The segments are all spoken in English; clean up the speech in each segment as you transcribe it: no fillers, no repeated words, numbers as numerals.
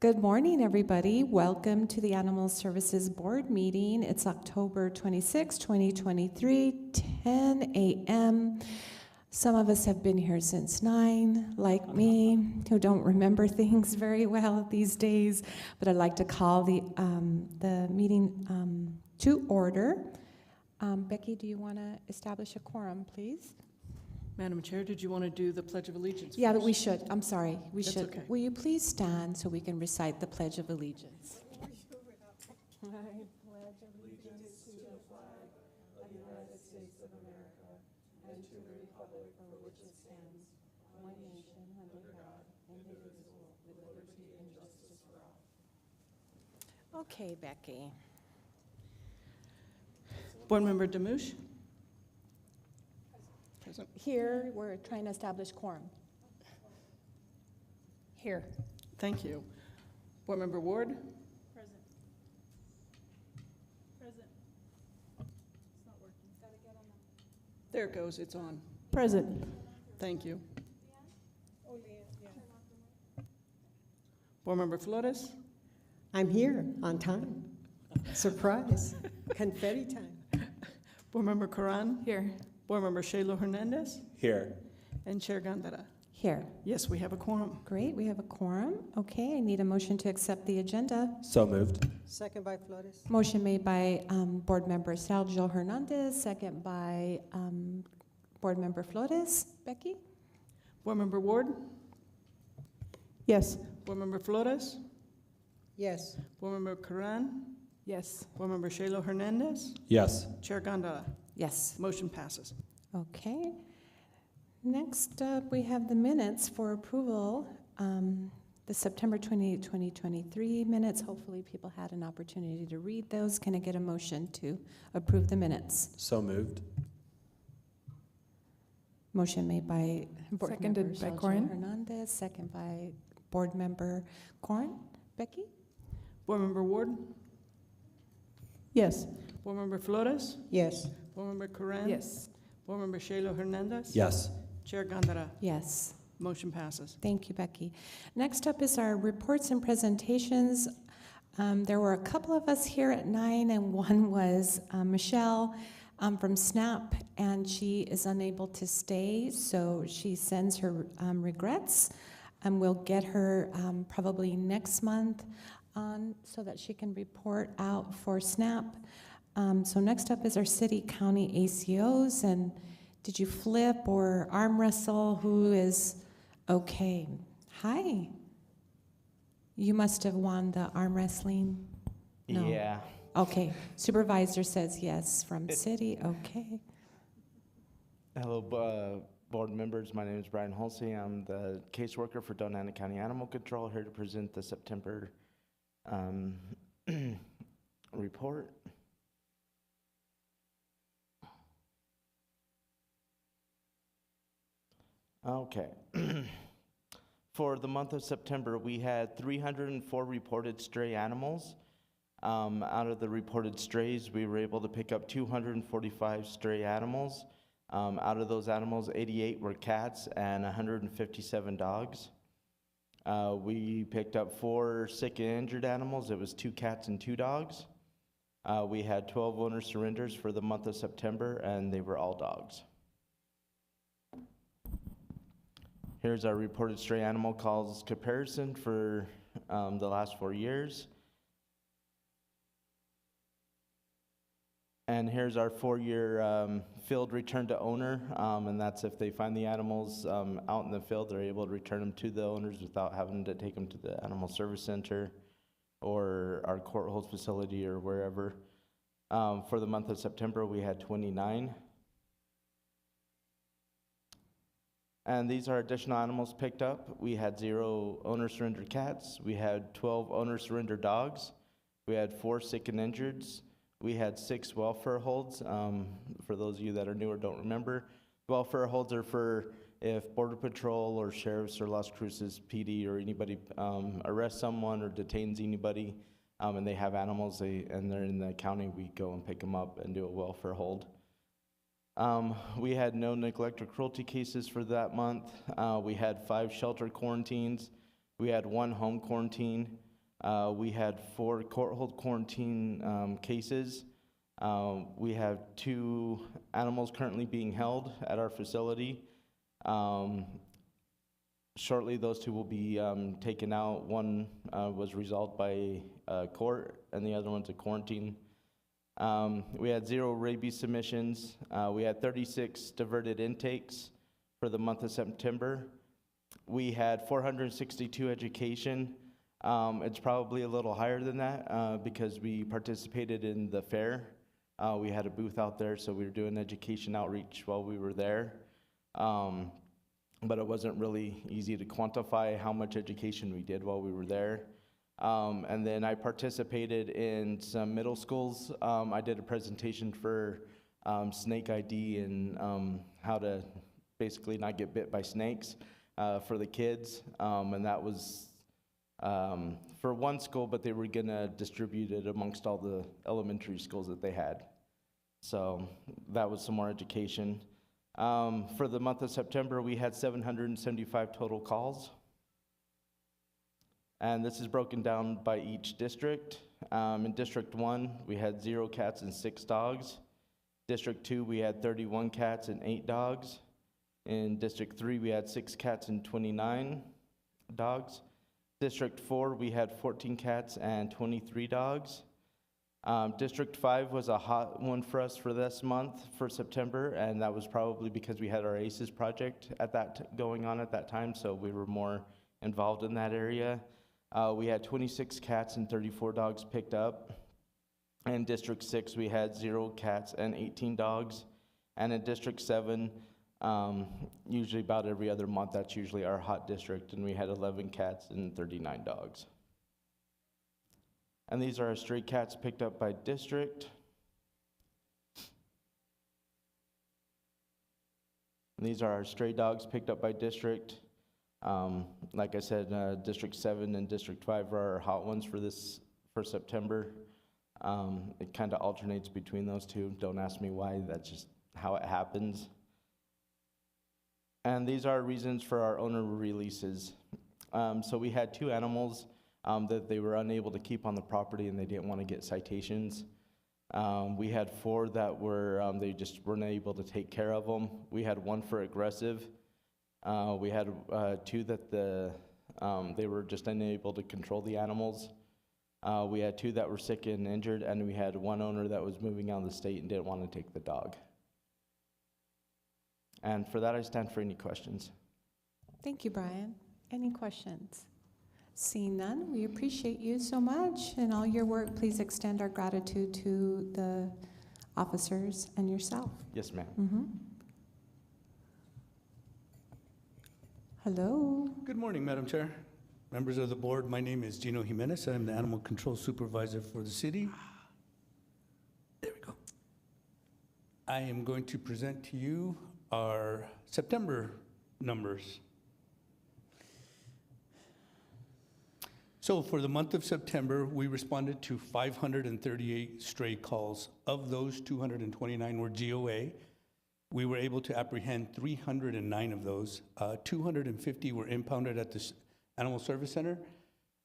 Good morning, everybody. Welcome to the Animal Services Board meeting. It's October 26, 2023, 10 a.m. Some of us have been here since 9, like me, who don't remember things very well these days. But I'd like to call the meeting to order. Becky, do you want to establish a quorum, please? Madam Chair, did you want to do the Pledge of Allegiance Yeah, first? we should. I'm sorry. We That's should. okay. Will you please stand so we can recite the Pledge of Allegiance? I pledge allegiance to the flag of the United States of America and to the republic for which it stands, one nation under God, indivisible, with liberty and justice for all. Okay, Becky. Board Member Demouche? Present. Here, we're trying to establish quorum. Here. Thank you. Board Member Ward? Present. Present. It's not working. Gotta get on the. There it goes, it's on. Present. Thank you. Oh, yeah. Board Member Flores? I'm here on time. Surprise. Confetti time. Board Member Karan? Here. Board Member Shaylo Hernandez? Here. And Chair Gandara? Here. Yes, we have a quorum. Great, we have a quorum. Okay, I need a motion to accept the agenda. So moved. Second by Flores. Motion made by Board Member Sergio Hernandez, second by Board Member Flores. Becky? Board Member Ward? Yes. Board Member Flores? Yes. Board Member Karan? Yes. Board Member Shaylo Hernandez? Yes. Chair Gandara? Yes. Motion passes. Okay. Next up, we have the minutes for approval. The September 28, 2023 minutes. Hopefully people had an opportunity to read those. Can I get a motion to approve the minutes? So moved. Motion made by Board Seconded Member by Sergio Corrin. Hernandez, second by Board Member Corrin. Becky? Board Member Ward? Yes. Board Member Flores? Yes. Board Member Karan? Yes. Board Member Shaylo Hernandez? Yes. Chair Gandara? Yes. Motion passes. Thank you, Becky. Next up is our reports and presentations. There were a couple of us here at 9, and one was Michelle from SNAP, and she is unable to stay, so she sends her regrets, and we'll get her probably next month on so that she can report out for SNAP. So next up is our city-county ACOs, and did you flip or arm wrestle? Who is okay? Hi. You must have won the arm wrestling. No. Yeah. Okay. Supervisor says yes from city. Okay. Hello, board members. My name is Brian Halsey. I'm the caseworker for Doñana County Animal Control, here to present the September report. Okay. For the month of September, we had 304 reported stray animals. Out of the reported strays, we were able to pick up 245 stray animals. Out of those animals, 88 were cats and 157 dogs. We picked up 4 sick and injured animals. It was 2 cats and 2 dogs. We had 12 owner surrenders for the month of September, and they were all dogs. Here's our reported stray animal calls comparison for the last 4 years. And here's our 4-year field return to owner, and that's if they find the animals out in the field, they're able to return them to the owners without having to take them to the Animal Service Center or our court hold facility or wherever. For the month of September, we had 29. And these are additional animals picked up. We had 0 owner surrendered cats. We had 12 owner surrendered dogs. We had 4 sick and injureds. We had 6 welfare holds. For those of you that are new or don't remember, welfare holds are for if Border Patrol or sheriffs or Las Cruces PD or anybody arrests someone or detains anybody, and they have animals and they're in the county, we go and pick them up and do a welfare hold. We had no neglect or cruelty cases for that month. We had 5 shelter quarantines. We had 1 home quarantine. We had 4 court-hold quarantine cases. We have 2 animals currently being held at our facility. Shortly, those 2 will be taken out. One was resolved by court, and the other one's a quarantine. We had 0 rabies submissions. We had 36 diverted intakes for the month of September. We had 462 education. It's probably a little higher than that because we participated in the fair. We had a booth out there, so we were doing education outreach while we were there. But it wasn't really easy to quantify how much education we did while we were there. And then I participated in some middle schools. I did a presentation for snake ID and how to basically not get bit by snakes for the kids. And that was for one school, but they were gonna distribute it amongst all the elementary schools that they had. So that was some more education. For the month of September, we had 775 total calls. And this is broken down by each district. In District 1, we had 0 cats and 6 dogs. District 2, we had 31 cats and 8 dogs. In District 3, we had 6 cats and 29 dogs. District 4, we had 14 cats and 23 dogs. District 5 was a hot one for us for this month, for September, and that was probably because we had our ACEs project going on at that time, so we were more involved in that area. We had 26 cats and 34 dogs picked up. In District 6, we had 0 cats and 18 dogs. And in District 7, usually about every other month, that's usually our hot district, and we had 11 cats and 39 dogs. And these are our stray cats picked up by district. And these are our stray dogs picked up by district. Like I said, District 7 and District 5 are our hot ones for September. It kind of alternates between those 2. Don't ask me why, that's just how it happens. And these are reasons for our owner releases. So we had 2 animals that they were unable to keep on the property and they didn't want to get citations. We had 4 that were, they just weren't able to take care of them. We had 1 for aggressive. We had 2 that they were just unable to control the animals. We had 2 that were sick and injured, and we had 1 owner that was moving out of the state and didn't want to take the dog. And for that, I stand for any questions. Thank you, Brian. Any questions? Seeing none, we appreciate you so much and all your work. Please extend our gratitude to the officers and yourself. Yes, ma'am. Mm-hmm. Hello. Good morning, Madam Chair, members of the board. My name is Gino Jimenez. I'm the Animal Control Supervisor for the city. There we go. I am going to present to you our September numbers. So for the month of September, we responded to 538 stray calls. Of those, 229 were GOA. We were able to apprehend 309 of those. 250 were impounded at the Animal Service Center.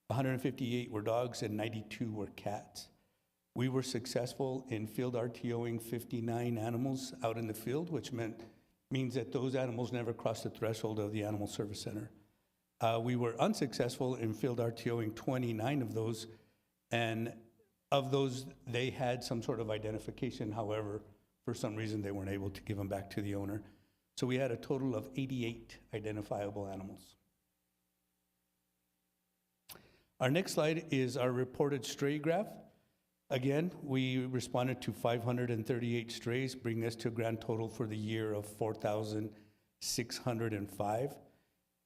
158 were dogs and 92 were cats. We were successful in field RTOing 59 animals out in the field, which means that those animals never crossed the threshold of the Animal Service Center. We were unsuccessful in field RTOing 29 of those, and of those, they had some sort of identification. However, for some reason, they weren't able to give them back to the owner. So we had a total of 88 identifiable animals. Our next slide is our reported stray graph. Again, we responded to 538 strays, bringing us to a grand total for the year of 4,605.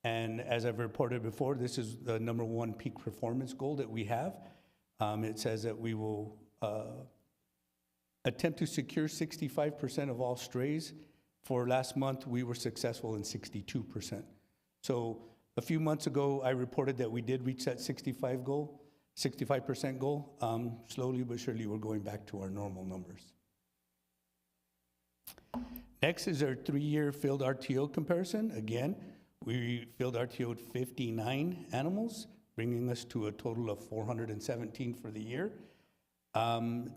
And as I've reported before, this is the #1 peak performance goal that we have. It says that we will attempt to secure 65% of all strays. For last month, we were successful in 62%. So a few months ago, I reported that we did reach that 65% goal. Slowly but surely, we're going back to our normal numbers. Next is our 3-year field RTO comparison. Again, we field RTO'd 59 animals. bringing us to a total of 417 for the year.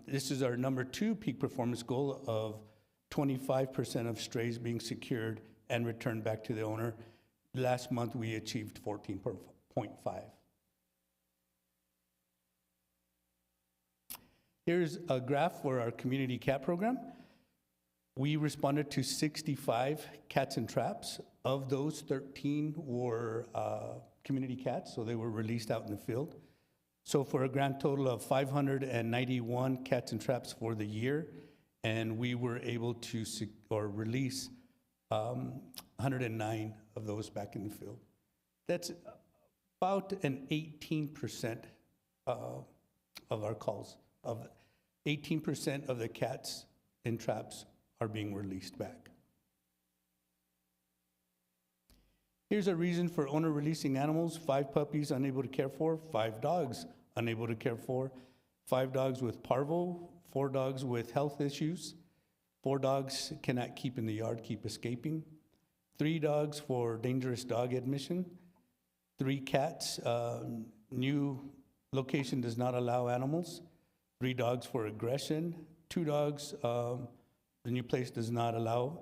This is our number 2 peak performance goal of 25% of strays being secured and returned back to the owner. Last month, we achieved 14.5. Here's a graph for our community cat program. We responded to 65 cats and traps. Of those, 13 were community cats, so they were released out in the field. So for a grand total of 591 cats and traps for the year, and we were able to release 109 of those back in the field. That's about an 18% of our calls. Of 18% of the cats and traps are being released back. Here's a reason for owner releasing animals: 5 puppies unable to care for, 5 dogs unable to care for, 5 dogs with parvo, 4 dogs with health issues, 4 dogs cannot keep in the yard, keep escaping, 3 dogs for dangerous dog admission, 3 cats, new location does not allow animals, 3 dogs for aggression, 2 dogs, the new place does not allow,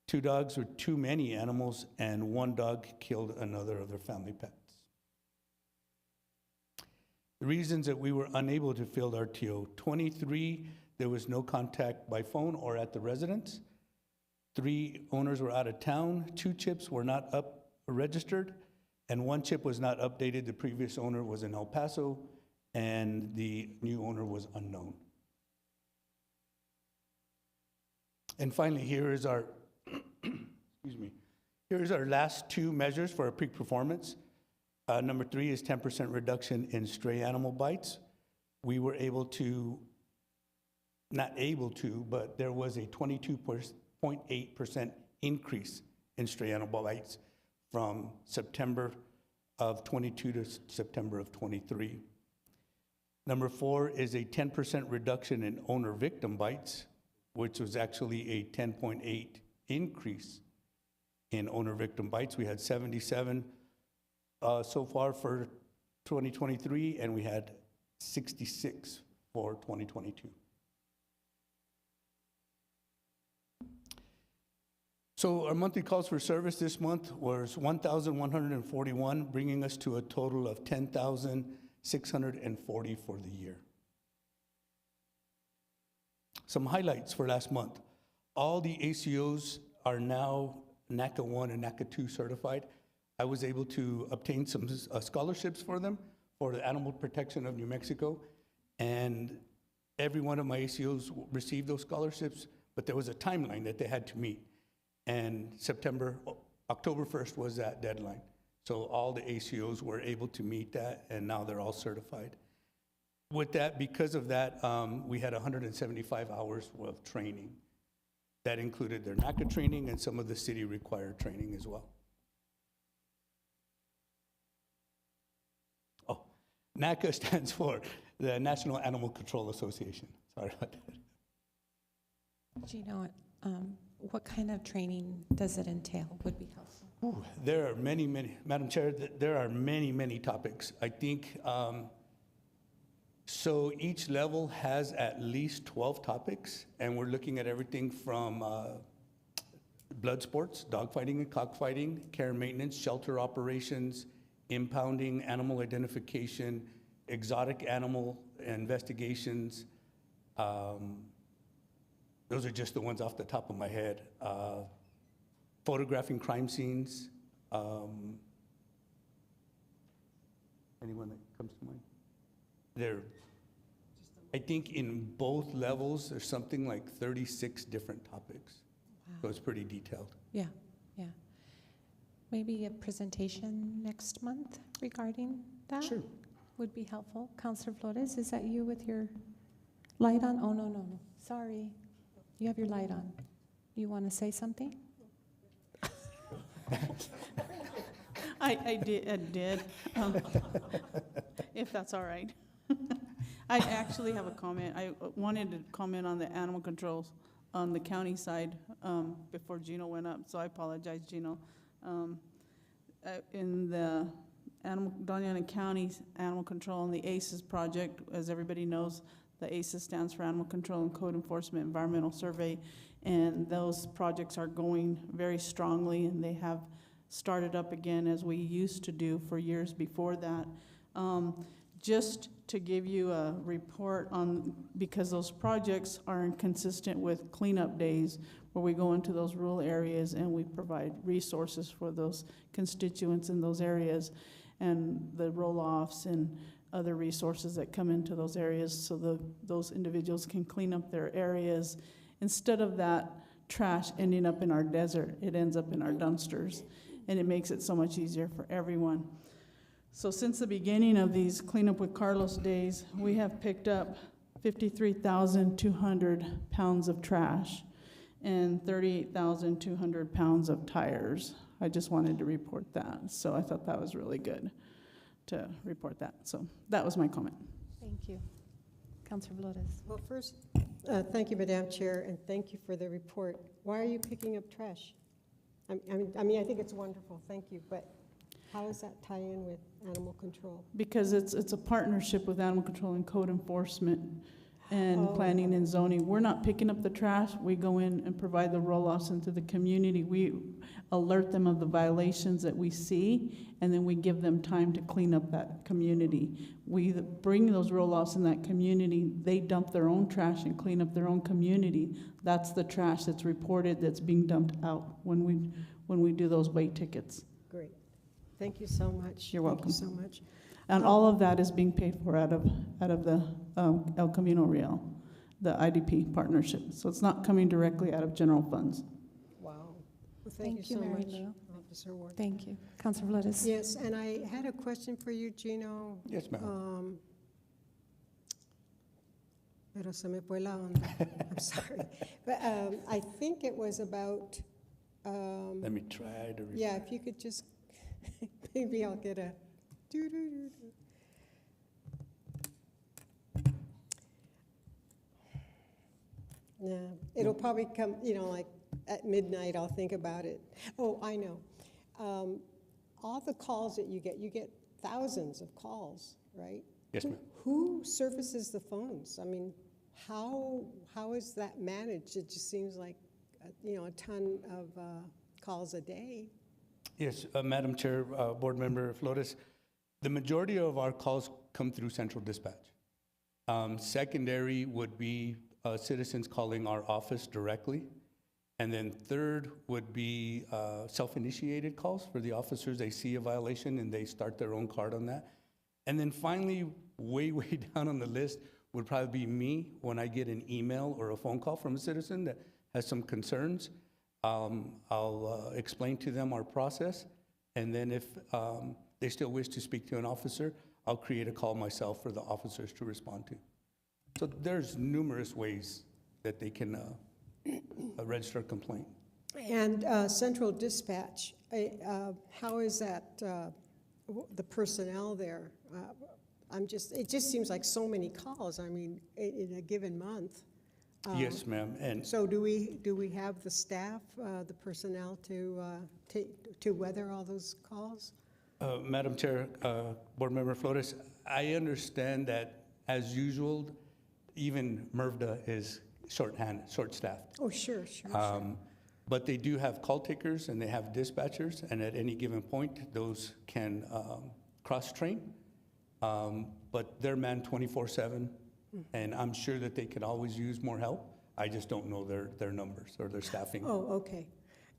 2 dogs with too many animals, and 1 dog killed another of their family pets. The reasons that we were unable to field RTO: 23, there was no contact by phone or at the residence. 3 owners were out of town. 2 chips were not registered, and 1 chip was not updated. The previous owner was in El Paso, and the new owner was unknown. And finally, here is our, excuse me, here is our last 2 measures for our peak performance. Number 3 is 10% reduction in stray animal bites. We were able to, not able to, but there was a 22.8% increase in stray animal bites from September of 22 to September of 23. Number 4 is a 10% reduction in owner-victim bites, which was actually a 10.8 increase in owner-victim bites. We had 77 so far for 2023, and we had 66 for 2022. So our monthly calls for service this month was 1,141, bringing us to a total of 10,640 for the year. Some highlights for last month: all the ACOs are now NACA 1 and NACA 2 certified. I was able to obtain some scholarships for them for the animal protection of New Mexico, and every one of my ACOs received those scholarships, but there was a timeline that they had to meet, and October 1st was that deadline. So all the ACOs were able to meet that, and now they're all certified. With that, because of that, we had 175 hours of training. That included their NACA training and some of the city-required training as well. Oh, NACA stands for the National Animal Control Association. Sorry about that. Gino, what kind of training does it entail would be helpful? Ooh, there are many, Madam Chair, there are many topics. I think, so each level has at least 12 topics, and we're looking at everything from blood sports, dogfighting and cockfighting, care and maintenance, shelter operations, impounding, animal identification, exotic animal investigations. Those are just the ones off the top of my head. Photographing crime scenes. Anyone that comes to mind? I think in both levels, there's something like 36 different topics. Wow. So it's pretty detailed. Yeah. Maybe a presentation next month regarding that? Sure. Would be helpful. Counselor Flores, is that you with your light on? Oh, no. Sorry. You have your light on. You want to say something? I did, if that's all right. I actually have a comment. I wanted to comment on the animal controls on the county side before Gino went up, so I apologize, Gino. In the Doña Ana County's animal control and the ACES project. As everybody knows, the ACES stands for Animal Control and Code Enforcement Environmental Survey, and those projects are going very strongly, and they have started up again as we used to do for years before that. Just to give you a report on, because those projects are inconsistent with cleanup days, where we go into those rural areas and we provide resources for those constituents in those areas, and the roll-offs and other resources that come into those areas, so those individuals can clean up their areas. Instead of that trash ending up in our desert, it ends up in our dumpsters, and it makes it so much easier for everyone. So since the beginning of these Clean Up with Carlos days, we have picked up 53,200 pounds of trash and 38,200 pounds of tires. I just wanted to report that, so I thought that was really good to report that. So that was my comment. Thank you. Councilor Flores. Well, first, thank you, Madam Chair, and thank you for the report. Why are you picking up trash? I mean, I think it's wonderful, thank you, but how does that tie in with animal control? Because it's a partnership with Animal Control and Code Enforcement and Oh. Planning and Zoning. We're not picking up the trash. We go in and provide the roll-offs into the community. We alert them of the violations that we see, and then we give them time to clean up that community. We bring those roll-offs in that community. They dump their own trash and clean up their own community. That's the trash that's reported that's being dumped out when we do those weight tickets. Great, thank you so much. You're welcome. Thank you so much. And all of that is being paid for out of the El Camino Real, the IDP partnership. So it's not coming directly out of general funds. Wow, well, thank you so Mary much, Lou. Officer Ward. Thank you. Councilor Flores. Yes, and I had a question for you, Gino. Yes, ma'am. Pero se me fue la onda. I'm sorry. But I think it was about, Let me try to. yeah, if you could just, maybe I'll get a doo-doo-doo-doo. No, it'll probably come, like at midnight, I'll think about it. Oh, I know. All the calls that you get thousands of calls, right? Yes, ma'am. Who services the phones? I mean, how is that managed? It just seems like, a ton of calls a day. Yes, Madam Chair, Board Member Flores, the majority of our calls come through central dispatch. Secondary would be citizens calling our office directly. And then third would be self-initiated calls for the officers. They see a violation and they start their own card on that. And then finally, way down on the list would probably be me when I get an email or a phone call from a citizen that has some concerns. I'll explain to them our process, and then if they still wish to speak to an officer, I'll create a call myself for the officers to respond to. So there's numerous ways that they can register a complaint. And central dispatch, how is that, the personnel there? It just seems like so many calls, I mean, in a given month. Yes, ma'am. And So do we have the staff, the personnel to weather all those calls? Madam Chair, Board Member Flores, I understand that as usual, even MRVDA is short-staffed. Oh, sure. But they do have call takers and they have dispatchers, and at any given point, those can cross-train. But they're manned 24/7, and I'm sure that they could always use more help. I just don't know their numbers or their staffing. Oh, okay.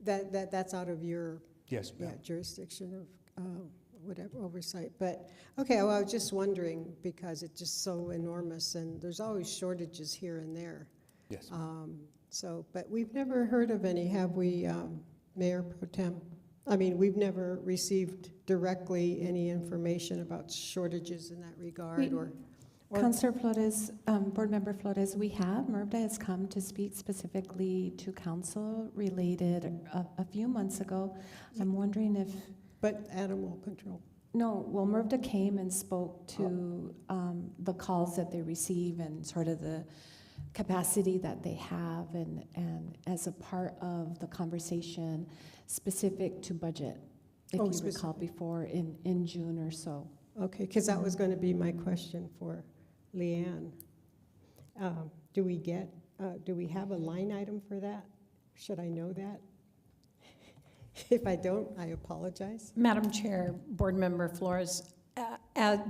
That's out of your Yes, ma'am. jurisdiction of whatever oversight. But, okay, well, I was just wondering because it's just so enormous and there's always shortages here and there. Yes. But we've never heard of any, have we, Mayor Pro Tem? I mean, we've never received directly any information about shortages in that regard or Councilor Flores, Board Member Flores, we have. MRVDA has come to speak specifically to council related a few months ago. I'm wondering if, but animal control. no, well, MRVDA came and spoke to the calls that they receive and sort of the capacity that they have, and as a part of the conversation specific to budget. if Oh, you recall, specific. before in June or so. Okay, because that was going to be my question for Leanne. Do we have a line item for that? Should I know that? If I don't, I apologize. Madam Chair, Board Member Flores,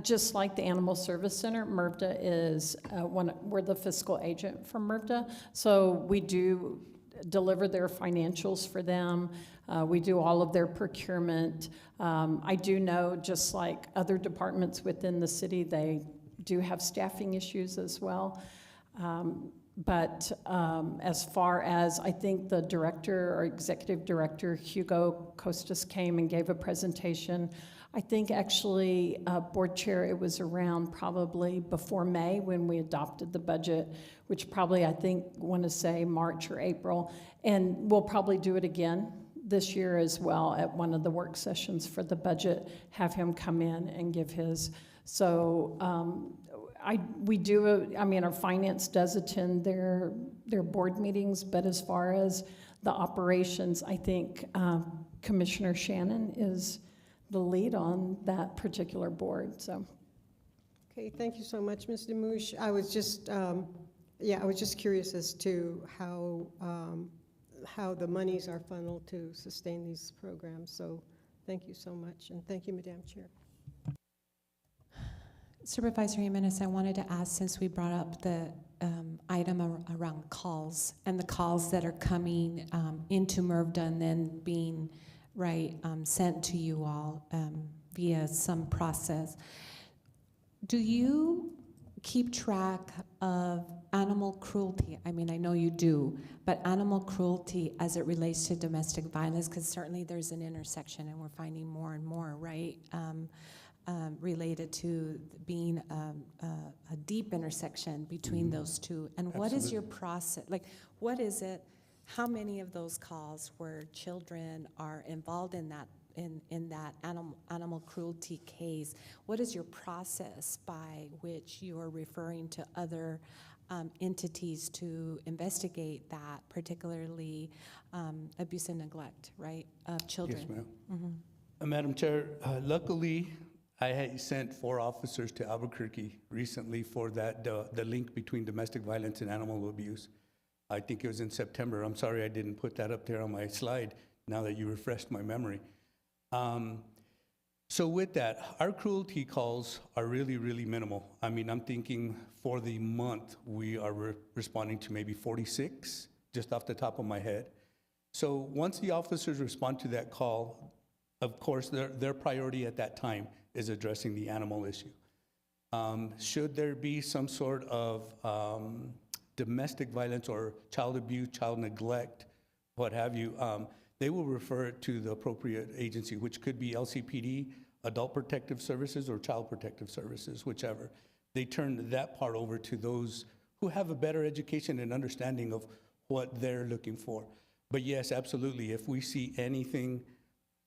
just like the Animal Service Center, MRVDA is we're the fiscal agent for MRVDA, so we do deliver their financials for them. We do all of their procurement. I do know, just like other departments within the city, they do have staffing issues as well. But as far as, I think the director or executive director, Hugo Costas, came and gave a presentation. I think actually, board chair, it was around probably before May when we adopted the budget, which probably, I think, want to say March or April. And we'll probably do it again this year as well at one of the work sessions for the budget, have him come in and give his. So our finance does attend their board meetings, but as far as the operations, I think Commissioner Shannon is the lead on that particular board, so. Okay, thank you so much, Ms. Demouche. I was just, I was just curious as to how the monies are funneled to sustain these programs. So thank you so much, and thank you, Madam Chair. Supervisor Jimenez, I wanted to ask, since we brought up the item around calls and the calls that are coming into MRVDA and then being sent to you all via some process. Do you keep track of animal cruelty? I mean, I know you do, but animal cruelty as it relates to domestic violence, because certainly there's an intersection and we're finding more and more, right? Related to being a deep intersection between those two. And what is your process? Like, what is it? How many of those calls where children are involved in that animal cruelty case? What is your process by which you are referring to other entities to investigate that, particularly abuse and neglect, right, of children? Yes, ma'am. Madam Chair, luckily, I had sent 4 officers to Albuquerque recently for that, the link between domestic violence and animal abuse. I think it was in September. I'm sorry I didn't put that up there on my slide now that you refreshed my memory. So with that, our cruelty calls are really, really minimal. I mean, I'm thinking for the month, we are responding to maybe 46, just off the top of my head. So once the officers respond to that call, of course, their priority at that time is addressing the animal issue. Should there be some sort of domestic violence or child abuse, child neglect, what have you, they will refer it to the appropriate agency, which could be LCPD, Adult Protective Services, or Child Protective Services, whichever. They turn that part over to those who have a better education and understanding of what they're looking for. But yes, absolutely, if we see anything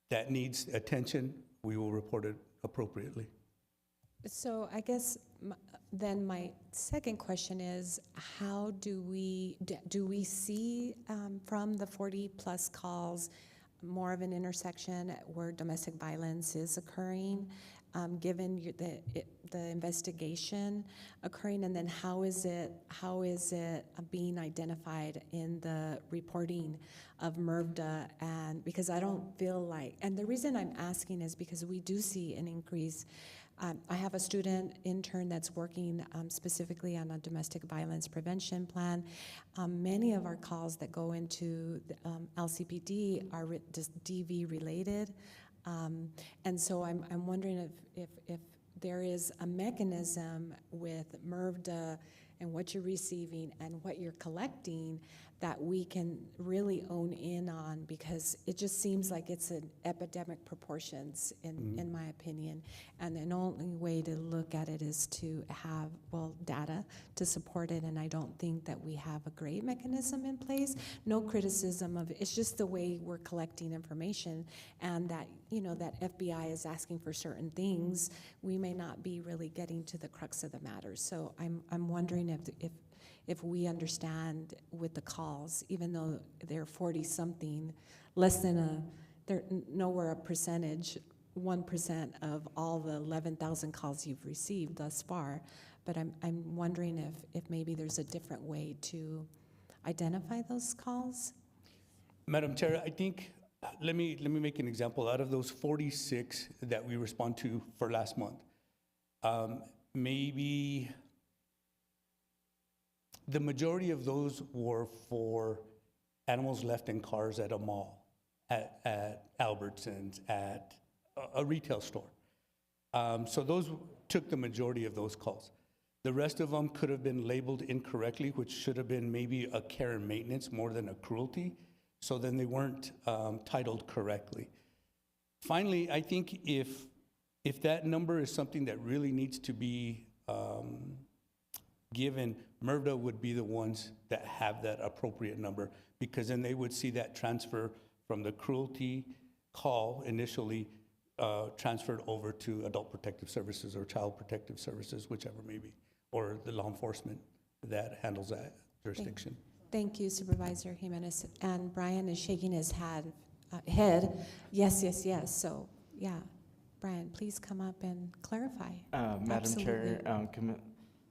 that needs attention, we will report it appropriately. So I guess then my second question is, how do we see from the 40+ calls more of an intersection where domestic violence is occurring, given the investigation occurring, and then how is it being identified in the reporting of MRVDA? And because I don't feel like, and the reason I'm asking is because we do see an increase. I have a student intern that's working specifically on a domestic violence prevention plan. Many of our calls that go into the, LCPD are just DV related. And so I'm wondering if there is a mechanism with MRVDA and what you're receiving and what you're collecting that we can really own in on, because it just seems like it's an epidemic proportions in my opinion. And the only way to look at it is to have, data to support it, and I don't think that we have a great mechanism in place. No criticism of it, it's just the way we're collecting information, and that, that FBI is asking for certain things, we may not be really getting to the crux of the matter. So I'm wondering if we understand with the calls, even though they're 40-something, less than nowhere a percentage, 1% of all the 11,000 calls you've received thus far, but I'm wondering if maybe there's a different way to identify those calls? Madam Chair, I think, let me make an example. Out of those 46 that we respond to for last month, maybe the majority of those were for animals left in cars at a mall, at Albertsons, at a retail store. So those took the majority of those calls. The rest of them could have been labeled incorrectly, which should have been maybe a care and maintenance more than a cruelty. So then they weren't titled correctly. Finally, I think if that number is something that really needs to be given, MRVDA would be the ones that have that appropriate number, because then they would see that transfer from the cruelty call initially transferred over to Adult Protective Services or Child Protective Services, whichever may be, or the law enforcement that handles that jurisdiction. Thank you, Supervisor Jimenez. And Brian is shaking his head. Yes, yes, yes. So, yeah, Brian, please come up and clarify. Madam Chair,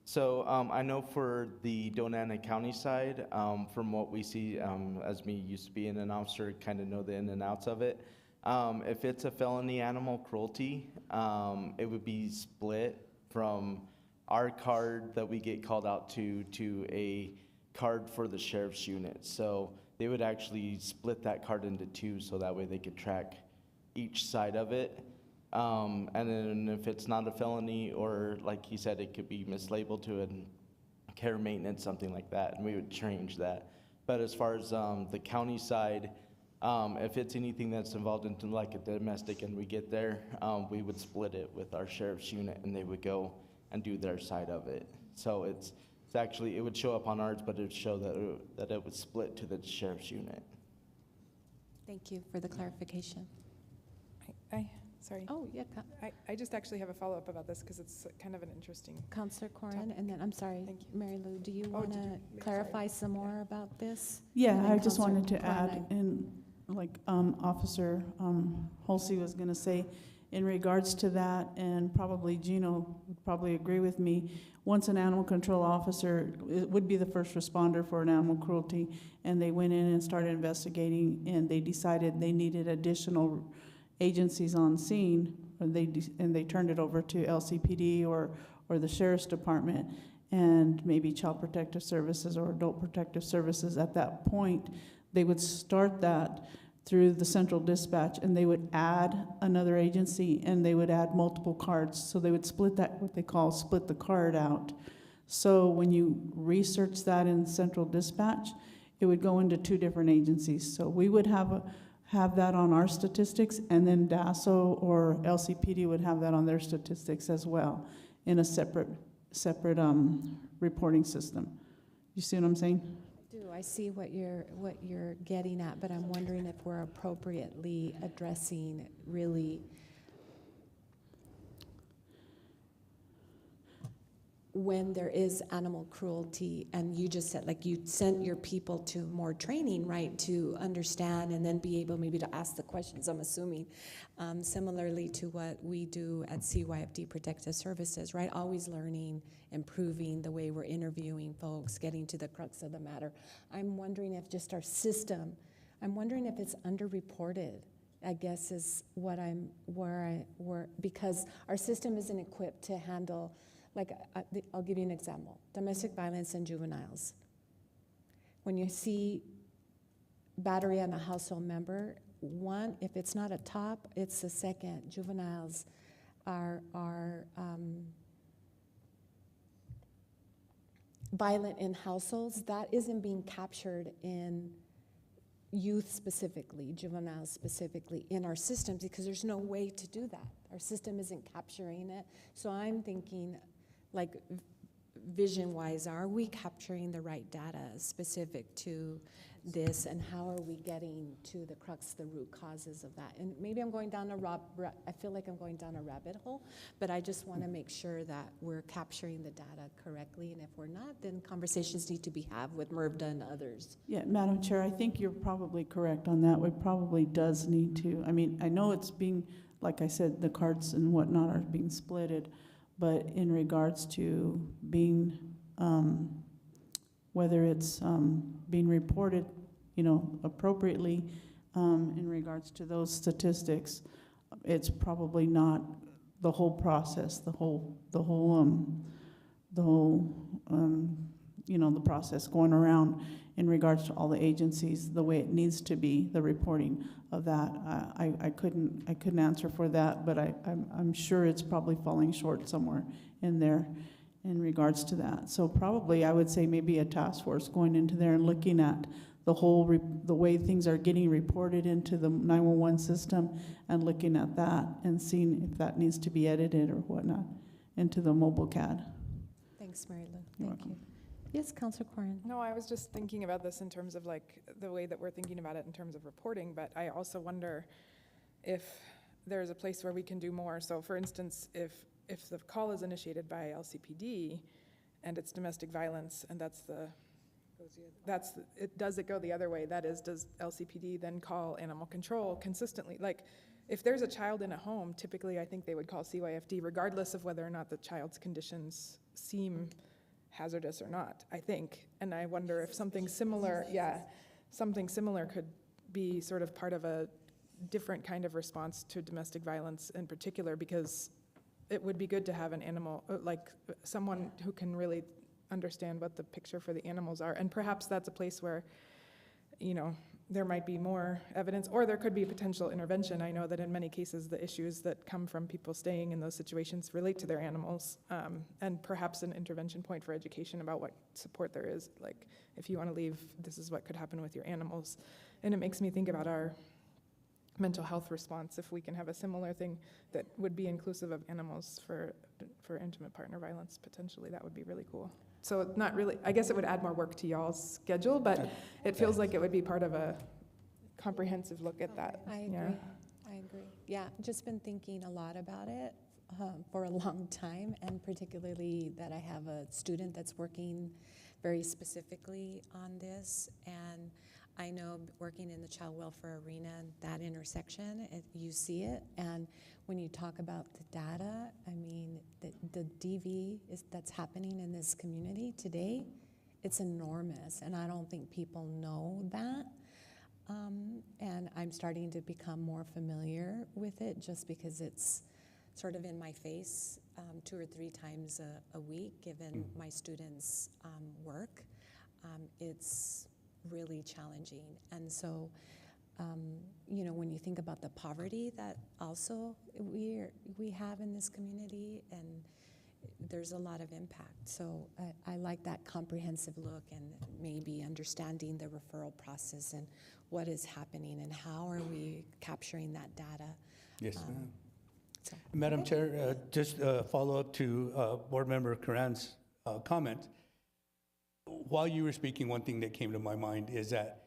so I know for the Donana County side, from what we see, as me used to being an officer, kind of know the in and outs of it. If it's a felony animal cruelty, it would be split from our card that we get called out to a card for the sheriff's unit. So they would actually split that card into two, so that way they could track each side of it. And then if it's not a felony, or like he said, it could be mislabeled to a care maintenance, something like that, and we would change that. But as far as the county side, if it's anything that's involved into like a domestic and we get there, we would split it with our sheriff's unit, and they would go and do their side of it. So it's actually, it would show up on ours, but it would show that it would split to the sheriff's unit. Thank you for the clarification. Sorry. Oh, yeah, I just actually have a follow-up about this because it's kind of an interesting. Counselor Corin, and then, I'm sorry, Thank you. Mary Lou, do you Oh, want did to you? clarify some more about this? Yeah, And I then just Counselor wanted to Corin, add, and like Officer Holsey was going to say, in regards to that, and probably Gino would probably agree with me, once an animal control officer would be the first responder for an animal cruelty, and they went in and started investigating, and they decided they needed additional agencies on scene, and they turned it over to LCPD or the Sheriff's Department, and maybe Child Protective Services or Adult Protective Services. At that point, they would start that through the central dispatch, and they would add another agency, and they would add multiple cards. So they would split that, what they call split the card out. So when you research that in central dispatch, it would go into two different agencies. So we would have that on our statistics, and then DASO or LCPD would have that on their statistics as well in a separate reporting system. You see what I'm saying? I see what you're getting at, but I'm wondering if we're appropriately addressing really when there is animal cruelty, and you just said, like, you sent your people to more training, right, to understand and then be able maybe to ask the questions, I'm assuming, similarly to what we do at CYFD Protective Services, right, always learning, improving the way we're interviewing folks, getting to the crux of the matter. I'm wondering if just our system, I'm wondering if it's underreported, I guess is what because our system isn't equipped to handle. Like, I'll give you an example. Domestic violence and juveniles. When you see battery on a household member, one, if it's not a top, it's the second. Juveniles are violent in households. That isn't being captured in youth specifically, juveniles specifically, in our systems, because there's no way to do that. Our system isn't capturing it. So I'm thinking, like, vision-wise, are we capturing the right data specific to this, and how are we getting to the crux, the root causes of that? And maybe I'm going down I feel like I'm going down a rabbit hole, but I just want to make sure that we're capturing the data correctly, and if we're not, then conversations need to be had with MIRVDA and others. Yeah, Madam Chair, I think you're probably correct on that. It probably does need to, I mean, I know it's being, like I said, the cards and whatnot are being splitted, but in regards to being, whether it's being reported, appropriately in regards to those statistics, it's probably not the whole process, the process going around in regards to all the agencies, the way it needs to be, the reporting of that. I couldn't answer for that, but I'm sure it's probably falling short somewhere in there in regards to that. So probably I would say maybe a task force going into there and looking at the way things are getting reported into the 911 system, and looking at that and seeing if that needs to be edited or whatnot into the mobile CAD. Thanks, Mary Lou. You're Thank you. welcome. Yes, Councilor Corrin. No, I was just thinking about this in terms of like the way that we're thinking about it in terms of reporting, but I also wonder if there's a place where we can do more. So for instance, if the call is initiated by LCPD and it's domestic violence, and does it go the other way? That is, does LCPD then call animal control consistently? Like, if there's a child in a home, typically I think they would call CYFD regardless of whether or not the child's conditions seem hazardous or not, I think. And I wonder if something similar could be sort of part of a different kind of response to domestic violence in particular, because it would be good to have an animal, like someone who can really understand what the picture for the animals are. And perhaps that's a place where, there might be more evidence, or there could be potential intervention. I know that in many cases, the issues that come from people staying in those situations relate to their animals, and perhaps an intervention point for education about what support there is. Like, if you want to leave, this is what could happen with your animals. And it makes me think about our mental health response. If we can have a similar thing that would be inclusive of animals for intimate partner violence, potentially, that would be really cool. So not really, I guess it would add more work to y'all's schedule, but it feels like it would be part of a comprehensive look at that. I agree. Yeah. I agree. Yeah, just been thinking a lot about it for a long time, and particularly that I have a student that's working very specifically on this. And I know working in the child welfare arena, that intersection, you see it. And when you talk about the data, I mean, the DV that's happening in this community today, it's enormous. And I don't think people know that. And I'm starting to become more familiar with it just because it's sort of in my face 2 or 3 times a week, given my students' work. It's really challenging. And so, when you think about the poverty that also we have in this community, and there's a lot of impact. So I like that comprehensive look, and maybe understanding the referral process and what is happening and how are we capturing that data. Yes, ma'am. So, Madam okay. Chair, just a follow-up to Board Member Karan's comment. While you were speaking, one thing that came to my mind is that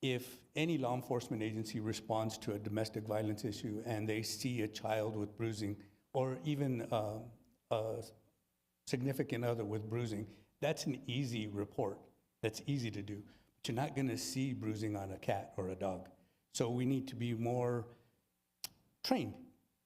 if any law enforcement agency responds to a domestic violence issue and they see a child with bruising, or even a significant other with bruising, that's an easy report. That's easy to do. But you're not going to see bruising on a cat or a dog. So we need to be more trained,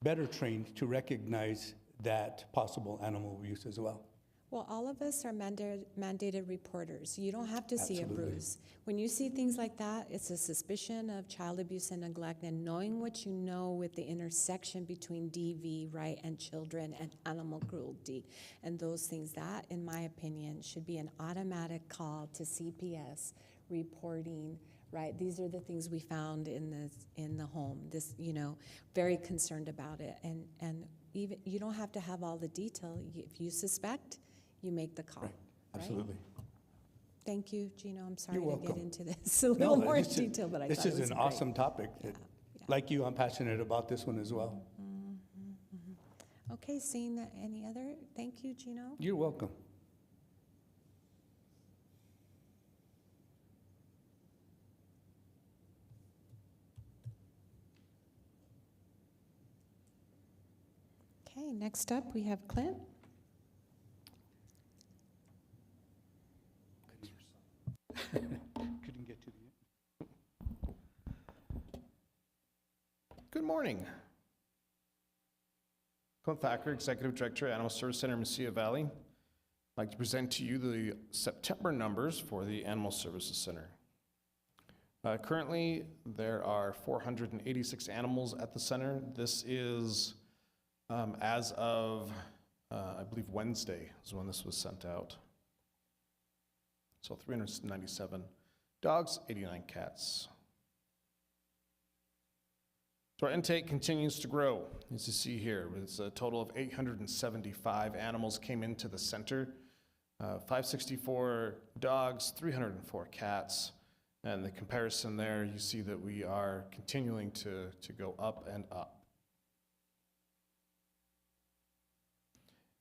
better trained to recognize that possible animal abuse as well. Well, all of us are mandated reporters. You don't have to see a Absolutely. bruise. When you see things like that, it's a suspicion of child abuse and neglect, and knowing what you know with the intersection between DV, right, and children and animal cruelty and those things, that, in my opinion, should be an automatic call to CPS reporting, right? These are the things we found in the home. This, very concerned about it. And even you don't have to have all the detail. If you suspect, you make the call. Right. Right? Absolutely. Thank you, Gino. I'm sorry You're to get welcome. into this a little more in this is- detail, but I thought This it is was an great. awesome topic. Yeah, That- yeah. Like you, I'm passionate about this one as well. Okay, seeing that, any other? Thank you, Gino. You're welcome. Okay, next up, we have Clint. Couldn't get to the Good morning. Clint Thacker, Executive Director, Animal Service Center, Mesilla Valley. I'd like to present to you the September numbers for the Animal Services Center. Currently, there are 486 animals at the center. This is as of, I believe, Wednesday is when this was sent out. So 397 dogs, 89 cats. So our intake continues to grow, as you see here. It's a total of 875 animals came into the center, 564 dogs, 304 cats. And the comparison there, you see that we are continuing to go up and up.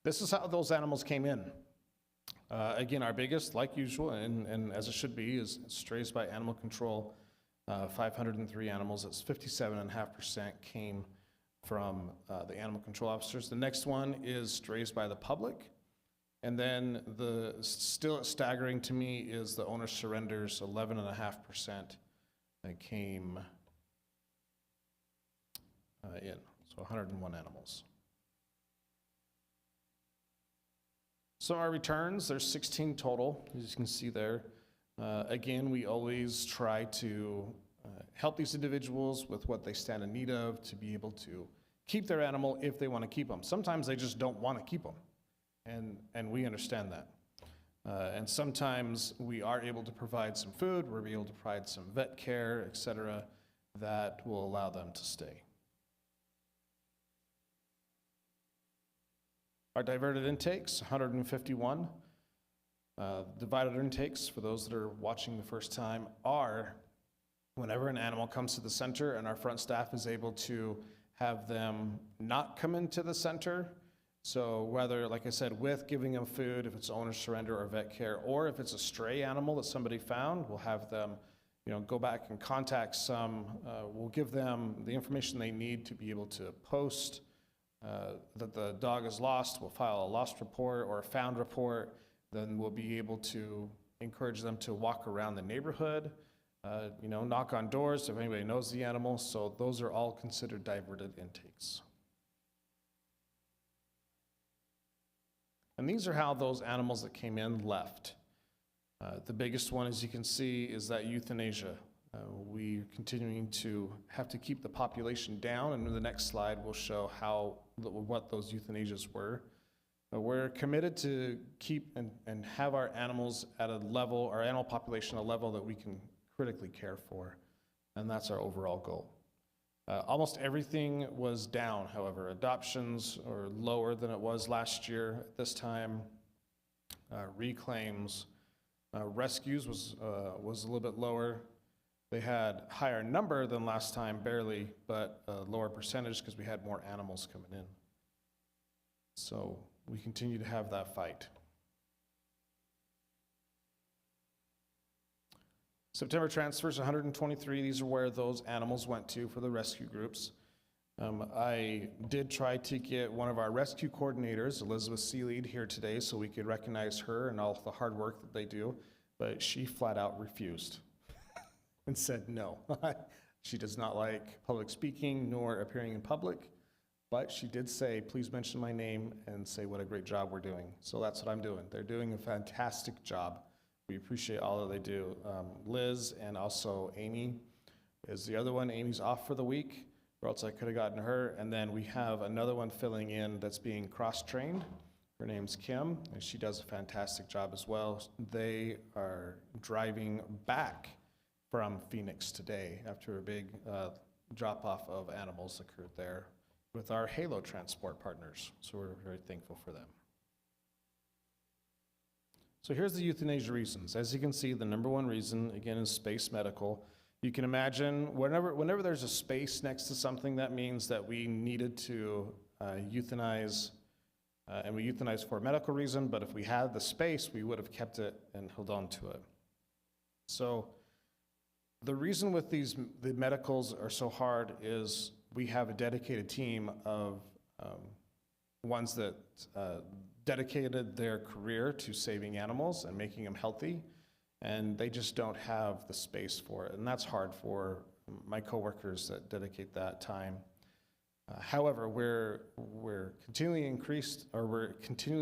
This is how those animals came in. Again, our biggest, like usual, and as it should be, is strays by animal control. 503 animals, that's 57.5% came from the animal control officers. The next one is strays by the public. And then the still staggering to me is the owner surrenders, 11.5% that came in, so 101 animals. So our returns, there's 16 total, as you can see there. Again, we always try to help these individuals with what they stand in need of to be able to keep their animal if they want to keep them. Sometimes they just don't want to keep them, and we understand that. And sometimes we are able to provide some food, we're able to provide some vet care, et cetera, that will allow them to stay. Our diverted intakes, 151. Divided intakes, for those that are watching the first time, are whenever an animal comes to the center and our front staff is able to have them not come into the center. So whether, like I said, with giving them food, if it's owner surrender or vet care, or if it's a stray animal that somebody found, we'll have them, go back and contact some. We'll give them the information they need to be able to post that the dog is lost. We'll file a lost report or a found report. Then we'll be able to encourage them to walk around the neighborhood, knock on doors if anybody knows the animal. So those are all considered diverted intakes. And these are how those animals that came in left. The biggest one, as you can see, is that euthanasia. We're continuing to have to keep the population down, and in the next slide we'll show what those euthanasias were. We're committed to keep and have our animals at a level, our animal population a level that we can critically care for, and that's our overall goal. Almost everything was down, however. Adoptions are lower than it was last year at this time. Reclaims, rescues was a little bit lower. They had higher number than last time, barely, but a lower percentage because we had more animals coming in. So we continue to have that fight. September transfers, 123. These are where those animals went to for the rescue groups. I did try to get one of our rescue coordinators, Elizabeth Sealead, here today so we could recognize her and all the hard work that they do, but she flat out refused and said no. She does not like public speaking nor appearing in public. But she did say, please mention my name and say what a great job we're doing. So that's what I'm doing. They're doing a fantastic job. We appreciate all that they do. Liz and also Amy is the other one. Amy's off for the week, or else I could have gotten her. And then we have another one filling in that's being cross-trained. Her name's Kim, and she does a fantastic job as well. They are driving back from Phoenix today after a big drop-off of animals occurred there with our Halo transport partners, so we're very thankful for them. So here's the euthanasia reasons. As you can see, the number one reason, again, is space medical. You can imagine whenever there's a space next to something, that means that we needed to euthanize, and we euthanize for a medical reason, but if we had the space, we would have kept it and held on to it. So the reason with the medicals are so hard is we have a dedicated team of ones that dedicated their career to saving animals and making them healthy, and they just don't have the space for it. And that's hard for my coworkers that dedicate that time. However, we're continually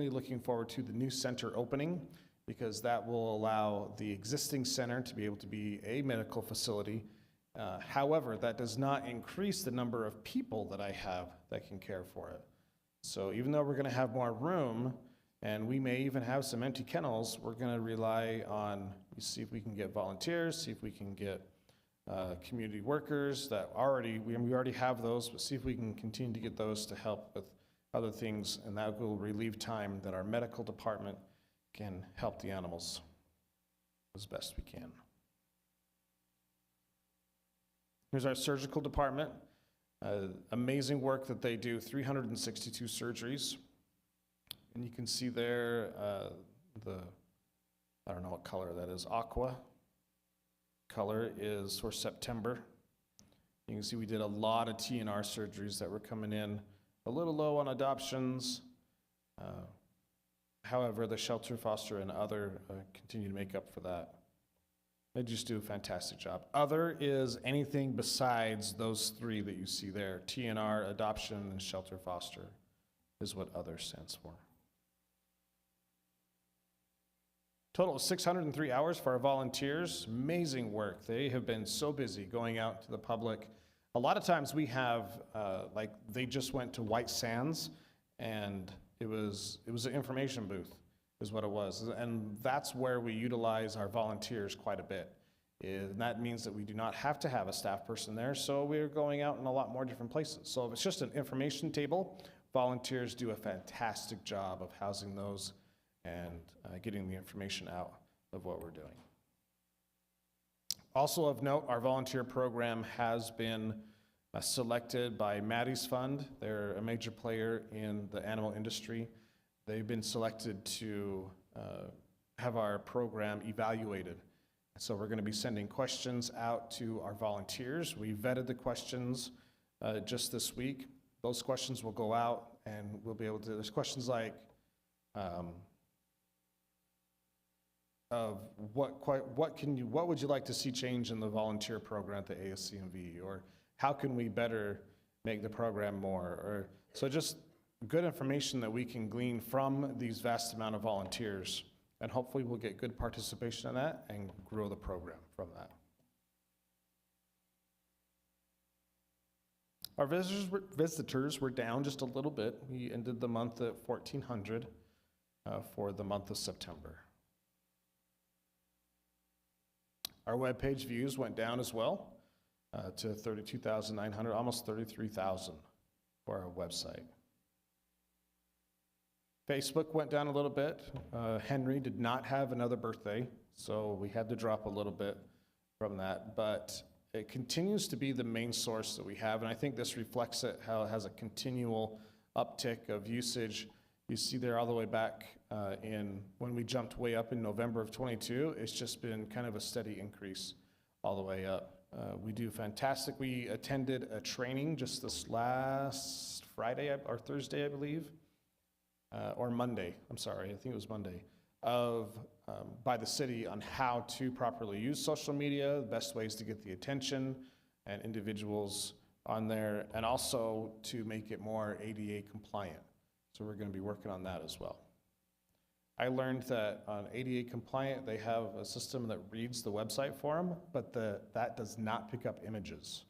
looking forward to the new center opening, because that will allow the existing center to be able to be a medical facility. However, that does not increase the number of people that I have that can care for it. So even though we're going to have more room, and we may even have some empty kennels, we're going to rely on, see if we can get volunteers, see if we can get community workers that we already have those, but see if we can continue to get those to help with other things, and that will relieve time that our medical department can help the animals as best we can. Here's our surgical department. Amazing work that they do, 362 surgeries. And you can see there I don't know what color that is, aqua color is for September. You can see we did a lot of TNR surgeries that were coming in a little low on adoptions. However, the shelter, foster, and other continue to make up for that. They just do a fantastic job. Other is anything besides those three that you see there. TNR, adoption, and shelter, foster is what other stands for. Total of 603 hours for our volunteers. Amazing work. They have been so busy going out to the public. A lot of times we have, they just went to White Sands, and it was an information booth is what it was. And that's where we utilize our volunteers quite a bit. And that means that we do not have to have a staff person there, so we're going out in a lot more different places. So if it's just an information table, volunteers do a fantastic job of housing those and getting the information out of what we're doing. Also of note, our volunteer program has been selected by Maddie's Fund. They're a major player in the animal industry. They've been selected to have our program evaluated. So we're going to be sending questions out to our volunteers. We vetted the questions just this week. Those questions will go out, and we'll be able to, there's questions like, of what would you like to see change in the volunteer program at the ASCMV, or how can we better make the program more, or so just good information that we can glean from these vast amount of volunteers, and hopefully we'll get good participation in that and grow the program from that. Our visitors were down just a little bit. We ended the month at 1,400 for the month of September. Our webpage views went down as well to 32,900, almost 33,000 for our website. Facebook went down a little bit. Henry did not have another birthday, so we had to drop a little bit from that, but it continues to be the main source that we have, and I think this reflects it, how it has a continual uptick of usage. You see there all the way back when we jumped way up in November of 22, it's just been kind of a steady increase all the way up. We do fantastic. We attended a training just this last Friday or Thursday, I believe, or Monday, I'm sorry, I think it was Monday, by the city on how to properly use social media, the best ways to get the attention and individuals on there, and also to make it more ADA compliant. So we're going to be working on that as well. I learned that on ADA compliant, they have a system that reads the website for them, but that does not pick up images.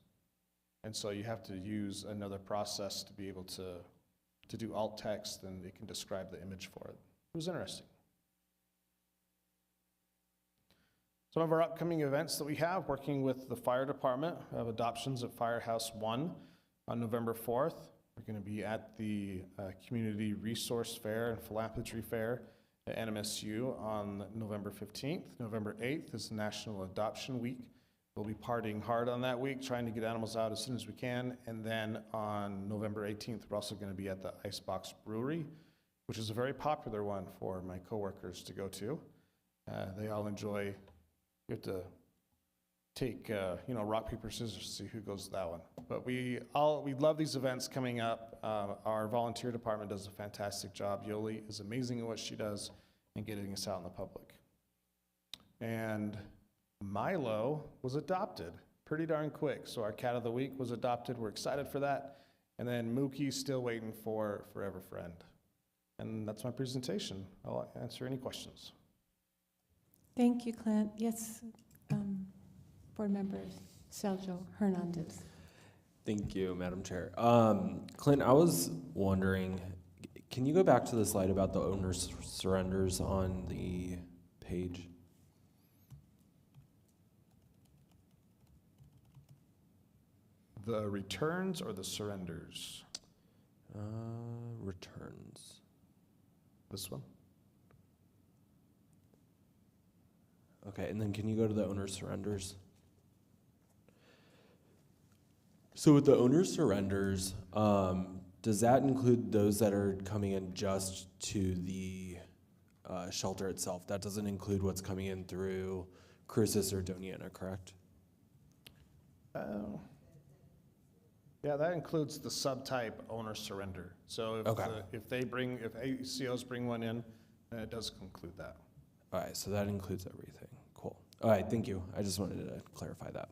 And so you have to use another process to be able to do alt text, and it can describe the image for it. It was interesting. Some of our upcoming events that we have, working with the fire department, we have adoptions at Firehouse 1 on November 4th. We're going to be at the Community Resource Fair and Philanthropy Fair at NMSU on November 15th. November 8th is National Adoption Week. We'll be partying hard on that week, trying to get animals out as soon as we can. And then on November 18th, we're also going to be at the Icebox Brewery, which is a very popular one for my coworkers to go to. They all enjoy, you have to take, rock, paper, scissors to see who goes to that one. But we love these events coming up. Our volunteer department does a fantastic job. Yoli is amazing at what she does and getting us out in the public. And Milo was adopted pretty darn quick. So our cat of the week was adopted. We're excited for that. And then Mookie's still waiting for Forever Friend. And that's my presentation. I'll answer any questions. Thank you, Clint. Yes, Board Member Sergio Hernandez. Thank you, Madam Chair. Clint, I was wondering, can you go back to the slide about the owner's surrenders on the page? The returns or the surrenders? Returns. This one? Okay, and then can you go to the owner's surrenders? So with the owner's surrenders, does that include those that are coming in just to the shelter itself? That doesn't include what's coming in through Cruces or Doniana, correct? Yeah, that includes the subtype owner surrender. So if ACOs bring one in, then it does include that. All right, so that includes everything. Cool. All right, thank you. I just wanted to clarify that.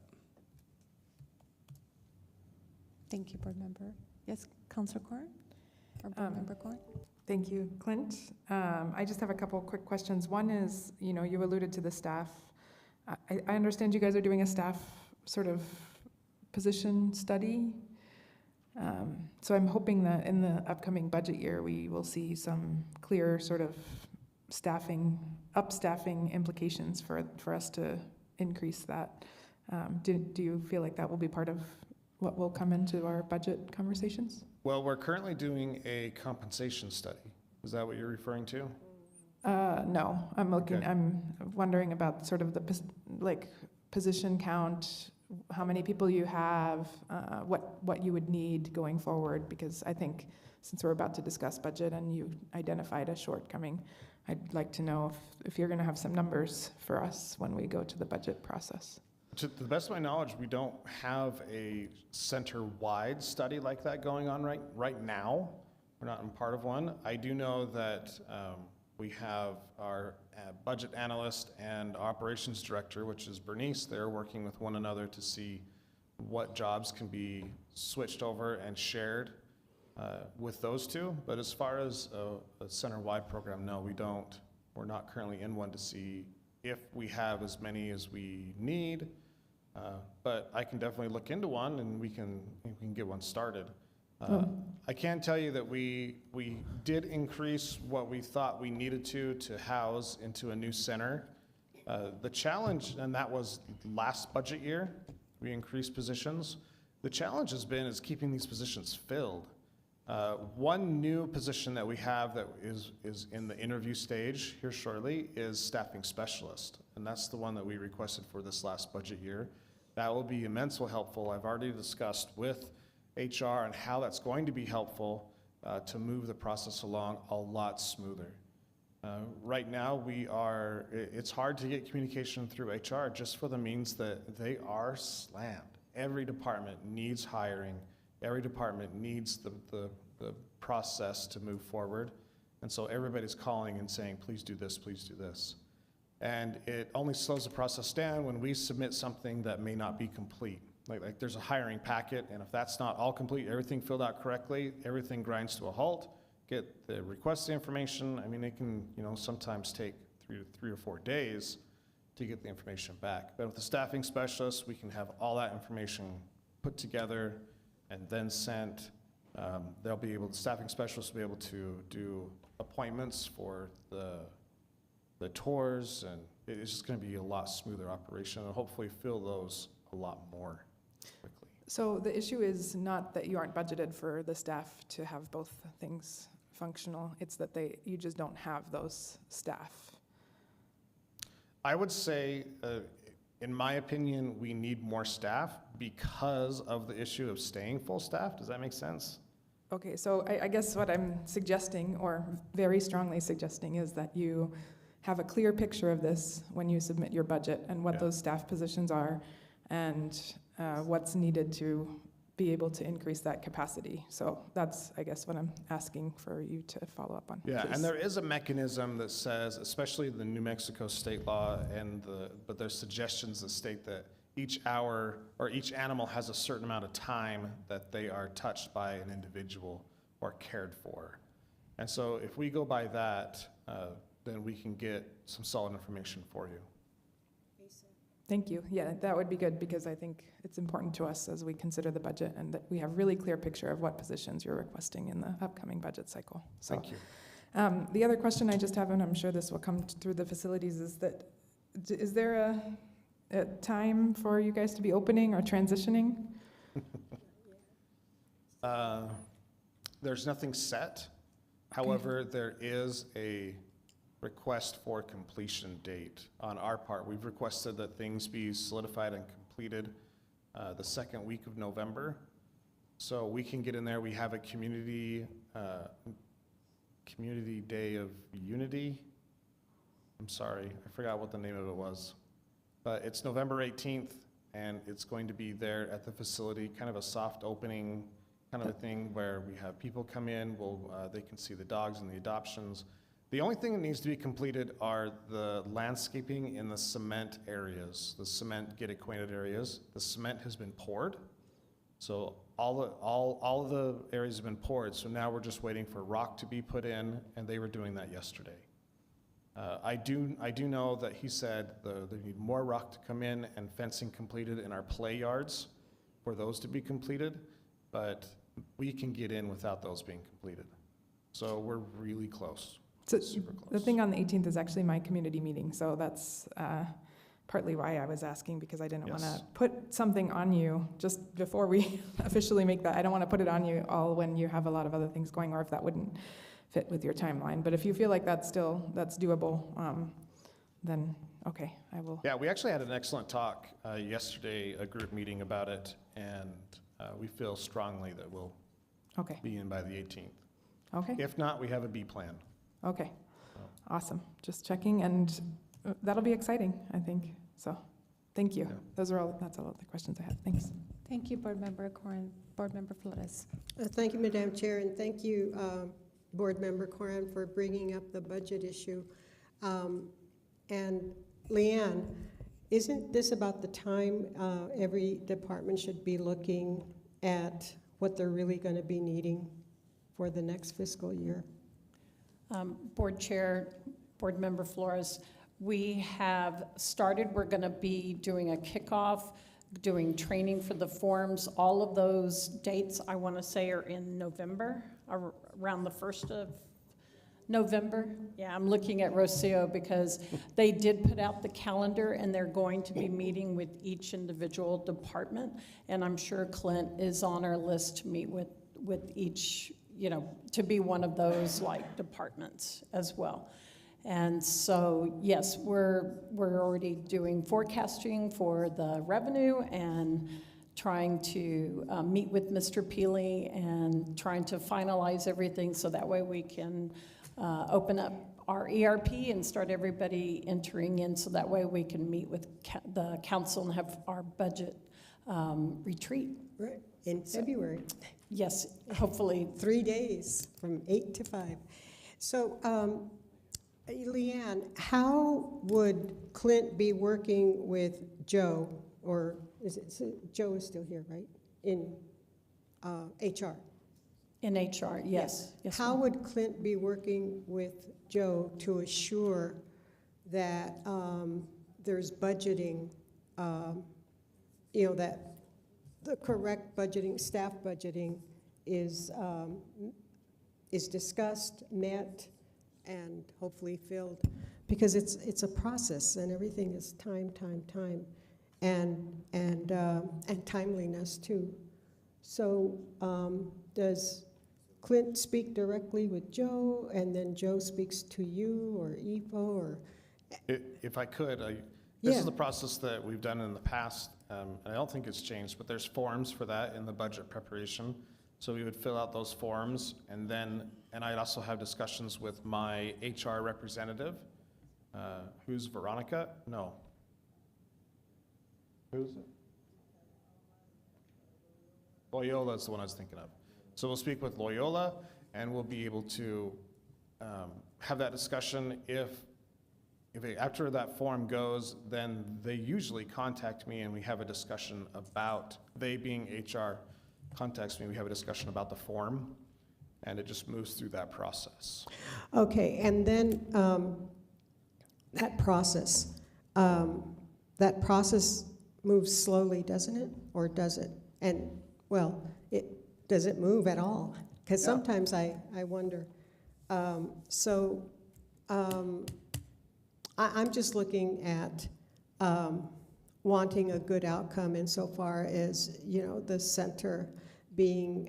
Thank you, Board Member. Yes, Councilor Corn? Or Board Member Corn? Thank you, Clint. I just have a couple quick questions. One is, you alluded to the staff. I understand you guys are doing a staff sort of position study. So I'm hoping that in the upcoming budget year, we will see some clear sort of upstaffing implications for us to increase that. Do you feel like that will be part of what will come into our budget conversations? Well, we're currently doing a compensation study. Is that what you're referring to? No, I'm Okay. I'm wondering about sort of the position count, how many people you have, what you would need going forward, because I think since we're about to discuss budget and you identified a shortcoming, I'd like to know if you're going to have some numbers for us when we go to the budget process. To the best of my knowledge, we don't have a center-wide study like that going on right now. We're not in part of one. I do know that we have our budget analyst and operations director, which is Bernice. They're working with one another to see what jobs can be switched over and shared with those two. But as far as a center-wide program, no, we don't. We're not currently in one to see if we have as many as we need. But I can definitely look into one, and we can get one started. I can tell you that we did increase what we thought we needed to house into a new center. The challenge, and that was last budget year, we increased positions. The challenge has been is keeping these positions filled. One new position that we have that is in the interview stage here shortly is staffing specialist, and that's the one that we requested for this last budget year. That will be immensely helpful. I've already discussed with HR and how that's going to be helpful to move the process along a lot smoother. Right now, it's hard to get communication through HR just for the means that they are slammed. Every department needs hiring. Every department needs the process to move forward. And so everybody's calling and saying, please do this, please do this. And it only slows the process down when we submit something that may not be complete. Like there's a hiring packet, and if that's not all complete, everything filled out correctly, everything grinds to a halt. Get the request information. I mean, it can sometimes take 3 or 4 days to get the information back. But with the staffing specialist, we can have all that information put together and then sent. The staffing specialist will be able to do appointments for the tours, and it's just going to be a lot smoother operation, and hopefully fill those a lot more quickly. So the issue is not that you aren't budgeted for the staff to have both things functional, it's that you just don't have those staff. I would say, in my opinion, we need more staff because of the issue of staying full staff. Does that make sense? Okay, so I guess what I'm suggesting, or very strongly suggesting, is that you have a clear picture of this when you submit your budget and what those staff positions are. and what's needed to be able to increase that capacity. So that's, I guess, what I'm asking for you to follow up on. Yeah, please. and there is a mechanism that says, especially the New Mexico state law, but there's suggestions that state that each hour or each animal has a certain amount of time that they are touched by an individual or cared for. And so if we go by that, then we can get some solid information for you. Thank you. Yeah, that would be good, because I think it's important to us as we consider the budget, and that we have really clear picture of what positions you're requesting in the upcoming budget cycle. So, Thank you. the other question I just have, and I'm sure this will come through the facilities, is that is there a time for you guys to be opening or transitioning? There's nothing set. However, there is a request for completion date on our part. We've requested that things be solidified and completed the second week of November. So we can get in there. We have a community day of unity. I'm sorry, I forgot what the name of it was. But it's November 18th, and it's going to be there at the facility, kind of a soft opening kind of a thing where we have people come in, they can see the dogs and the adoptions. The only thing that needs to be completed are the landscaping in the cement areas, the cement get acquainted areas. The cement has been poured, so all of the areas have been poured. So now we're just waiting for rock to be put in, and they were doing that yesterday. I do know that he said they need more rock to come in and fencing completed in our play yards for those to be completed, but we can get in without those being completed. So we're really close. So Super close. the thing on the 18th is actually my community meeting, so that's partly why I was asking, because I didn't want Yes. to put something on you just before we officially make that. I don't want to put it on you all when you have a lot of other things going, or if that wouldn't fit with your timeline. But if you feel like that's doable, then okay, I will. Yeah, we actually had an excellent talk yesterday, a group meeting about it, and we feel strongly that we'll Okay, be in by the 18th. okay, If not, we have a B plan. okay. Awesome. Just checking, and that'll be exciting, I think. So, thank you. Yeah. That's all the questions I have. Thanks. Thank you, Board Member Corin. Board Member Flores. Thank you, Madam Chair, and thank you, Board Member Coran, for bringing up the budget issue. And Leanne, isn't this about the time every department should be looking at what they're really going to be needing for the next fiscal year? Board Chair, Board Member Flores, we have started, we're going to be doing a kickoff, doing training for the forms. All of those dates, I want to say, are in November, around the 1st of November. Yeah, I'm looking at Rocio because they did put out the calendar, and they're going to be meeting with each individual department. And I'm sure Clint is on our list to meet with each, to be one of those like departments as well. And so, yes, we're already doing forecasting for the revenue and trying to meet with Mr. Peely and trying to finalize everything so that way we can open up our ERP and start everybody entering in, so that way we can meet with the council and have our budget retreat. Right, in February. Yes, hopefully. 3 days, from 8 to 5. So, Leanne, how would Clint be working with Joe, or Joe is still here, right, in HR? In HR, yes. Yes, How ma'am. would Clint be working with Joe to assure that there's budgeting, that the correct budgeting, staff budgeting is discussed, met, and hopefully filled? Because it's a process, and everything is time, and timeliness too. So does Clint speak directly with Joe, and then Joe speaks to you or EFO, or? If I could, this Yeah. is the process that we've done in the past. And I don't think it's changed, but there's forms for that in the budget preparation. So we would fill out those forms, and I'd also have discussions with my HR representative, who's Veronica? No. Who's it? Loyola is the one I was thinking of. So we'll speak with Loyola, and we'll be able to have that discussion. After that form goes, then they usually contact me and we have a discussion about, they being HR contacts me, we have a discussion about the form, and it just moves through that process. Okay, and then that process moves slowly, doesn't it? Or does it? And, well, does it move at all? Because Yeah. sometimes I wonder. I'm just looking at wanting a good outcome insofar as, the center being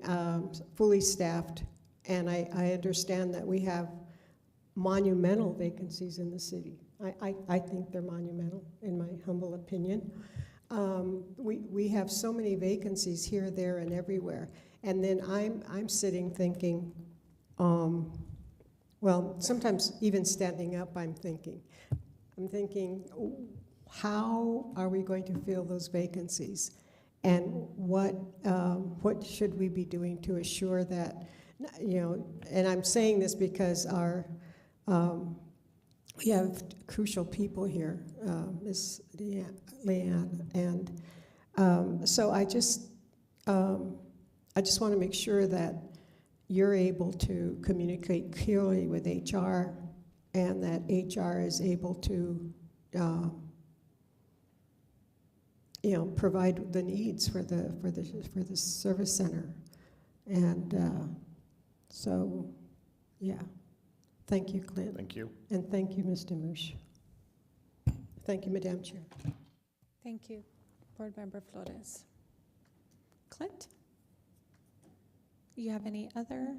fully staffed. And I understand that we have monumental vacancies in the city. I think they're monumental, in my humble opinion. We have so many vacancies here, there, and everywhere. And then I'm sitting thinking, well, sometimes even standing up, I'm thinking, how are we going to fill those vacancies? And what should we be doing to assure that, and I'm saying this because we have crucial people here, Ms. Leanne, and so I just want to make sure that you're able to communicate clearly with HR, and that HR is able to, provide the needs for the service center, and so, yeah. Thank you, Clint. Thank you. And thank you, Mr. Moosh. Thank you, Madam Chair. Thank you, Board Member Flores. Clint? You have any other?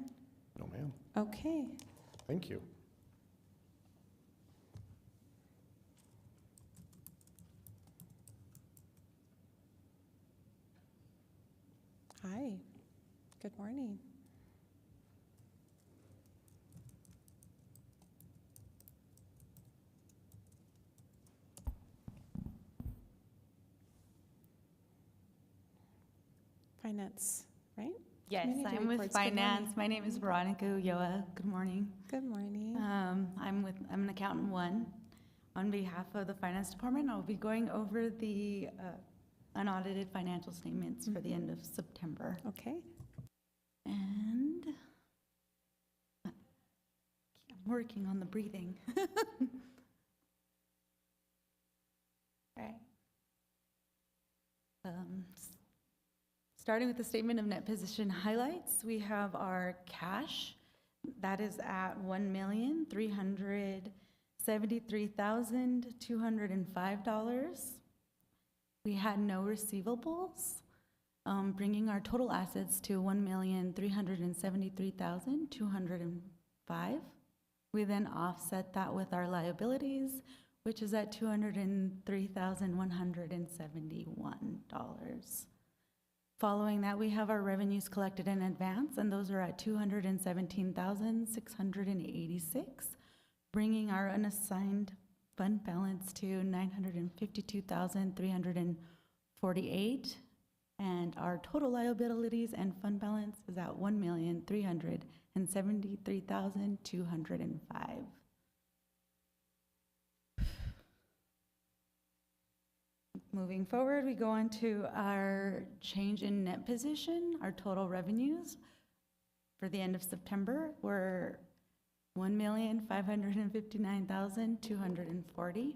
No, ma'am. Okay. Thank you. Hi. Good morning. Finance, right? Yes, Community I'm with reports. Good morning. finance. My name is Veronica Ulloa. Good morning. Good morning. I'm an accountant one. On behalf of the finance department, I'll be going over the unaudited financial statements for the end of September. Okay. And I'm working on the breathing. All right. Starting with the statement of net position highlights, we have our cash. That is at $1,373,205. We had no receivables, bringing our total assets to $1,373,205. We then offset that with our liabilities, which is at $203,171. Following that, we have our revenues collected in advance, and those are at $217,686, bringing our unassigned fund balance to $952,348, and our total liabilities and fund balance is at $1,373,205. Moving forward, we go on to our change in net position. Our total revenues for the end of September were $1,559,240.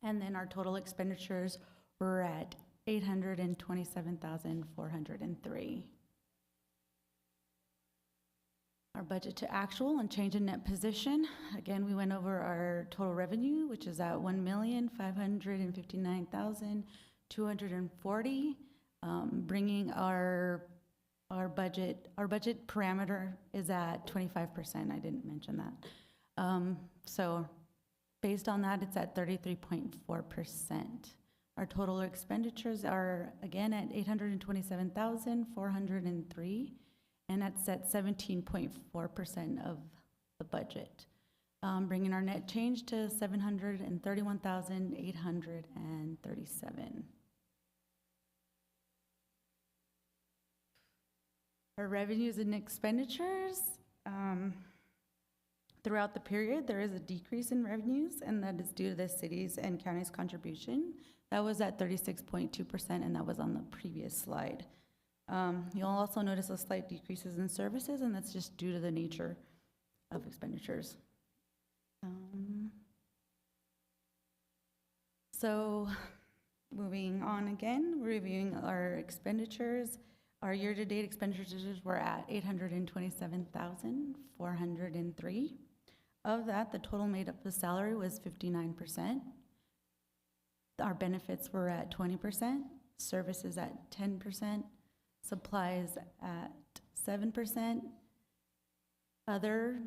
And then our total expenditures were at $827,403. Our budget to actual and change in net position. Again, we went over our total revenue, which is at $1,559,240, bringing our budget parameter is at 25%. I didn't mention that. So based on that, it's at 33.4%. Our total expenditures are again at $827,403. And that's at 17.4% of the budget, bringing our net change to $731,837. Our revenues and expenditures, throughout the period, there is a decrease in revenues, and that is due to the city's and county's contribution. That was at 36.2%, and that was on the previous slide. You'll also notice a slight decreases in services, and that's just due to the nature of expenditures. So moving on again, reviewing our expenditures. Our year-to-date expenditures were at $827,403. Of that, the total made up of salary was 59%. Our benefits were at 20%, services at 10%, supplies at 7%, other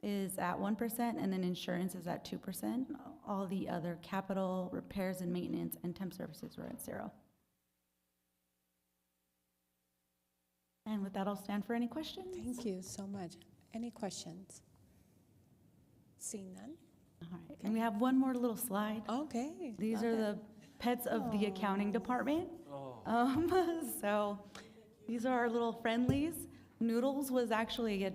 is at 1%, and then insurance is at 2%. All the other capital, repairs and maintenance, and temp services were at 0. And with that, I'll stand for any questions. Thank you so much. Any questions? Seeing none? All right, and we have one more little slide. Okay. These love are it. the pets of the accounting department. So these are our little friendlies. Noodles was actually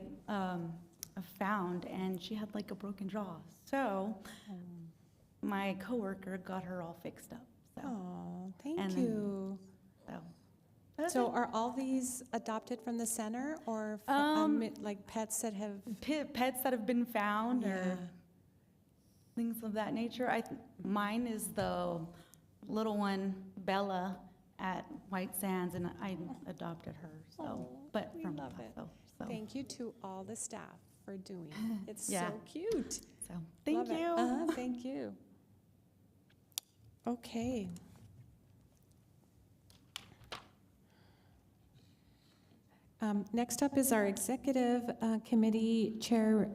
found, and she had like a broken jaw. So my coworker got her all fixed up. So, Oh, thank and you. that's So it. are all these adopted from the center or like pets that have? Pets that have been found Yeah. or things of that nature. Mine is the little one, Bella, at White Sands, and I adopted her. So, Oh, but we from love it. Paso. So, Thank you to all the staff for doing it. It's Yeah. so cute. so thank Love it. you. Thank you. Okay. Next up is our executive committee chair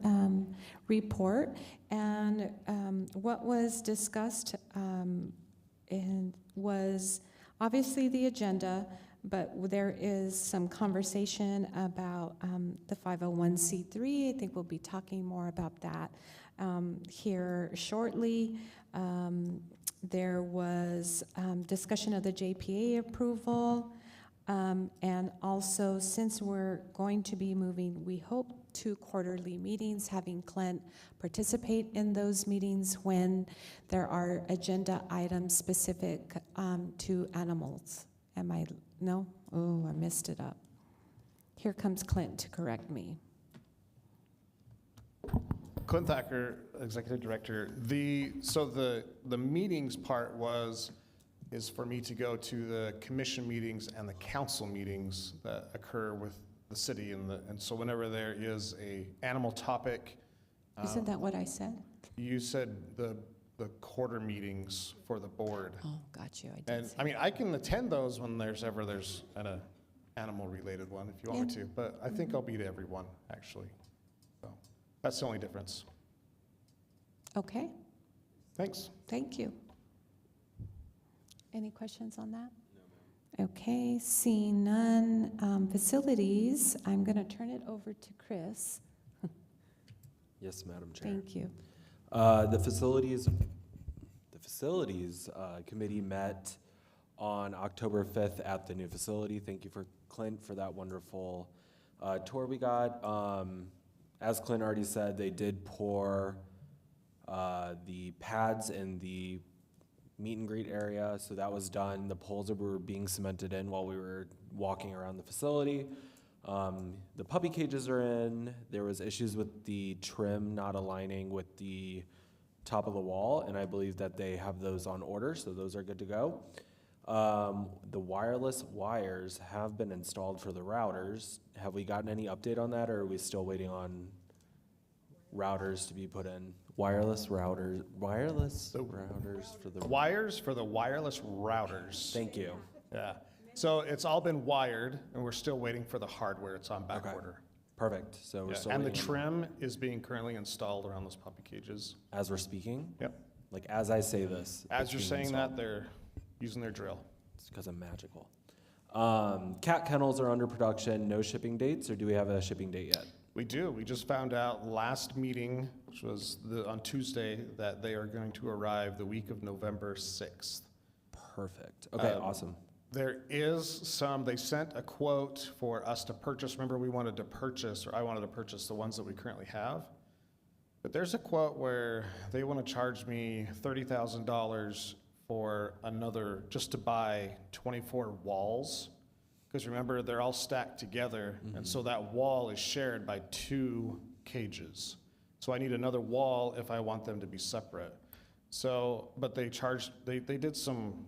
report. And what was discussed and was obviously the agenda, but there is some conversation about the 501c3. I think we'll be talking more about that here shortly. There was discussion of the JPA approval. And also, since we're going to be moving, we hope, to quarterly meetings, having Clint participate in those meetings when there are agenda items specific to animals. No? Oh, I messed it up. Here comes Clint to correct me. Clint Thacker, Executive Director. So the meetings part is for me to go to the commission meetings and the council meetings that occur with the city, and so whenever there is a animal topic. Isn't that what I said? You said the quarter meetings for the board. Oh, got you. I did And say I mean, I can attend those when there's an animal related one if you want me to, but I think I'll be to every one actually. So that's the only difference. Okay, Thanks. thank you. Any questions on that? No. Okay, seeing none. Facilities, I'm going to turn it over to Chris. Yes, Madam Chair. Thank you. The facilities committee met on October 5th at the new facility. Thank you for Clint for that wonderful tour we got. As Clint already said, they did pour the pads in the meet and greet area, so that was done. The poles were being cemented in while we were walking around the facility. The puppy cages are in. There was issues with the trim not aligning with the top of the wall, and I believe that they have those on order, so those are good to go. The wireless wires have been installed for the routers. Have we gotten any update on that, or are we still waiting on routers to be put in? Wireless routers for the Wires for the wireless routers. Thank you. Yeah. So it's all been wired, and we're still waiting for the hardware. It's on back Okay. order. Perfect. So we're Yeah. still And the waiting trim is being currently installed around those puppy cages. as we're speaking. Yep. Like as I say this. As it's you're being saying installed. that, they're using their drill. It's because I'm magical. Cat kennels are under production. No shipping dates, or do we have a shipping date yet? We do. We just found out last meeting, which was on Tuesday, that they are going to arrive the week of November 6th. Perfect. Okay, awesome. There is some, they sent a quote for us to purchase. Remember, we wanted to purchase, or I wanted to purchase the ones that we currently have. But there's a quote where they want to charge me $30,000 for another, just to buy 24 walls. Because remember, they're all stacked together, and so that wall is shared by 2 cages. So I need another wall if I want them to be separate. So, but they did some,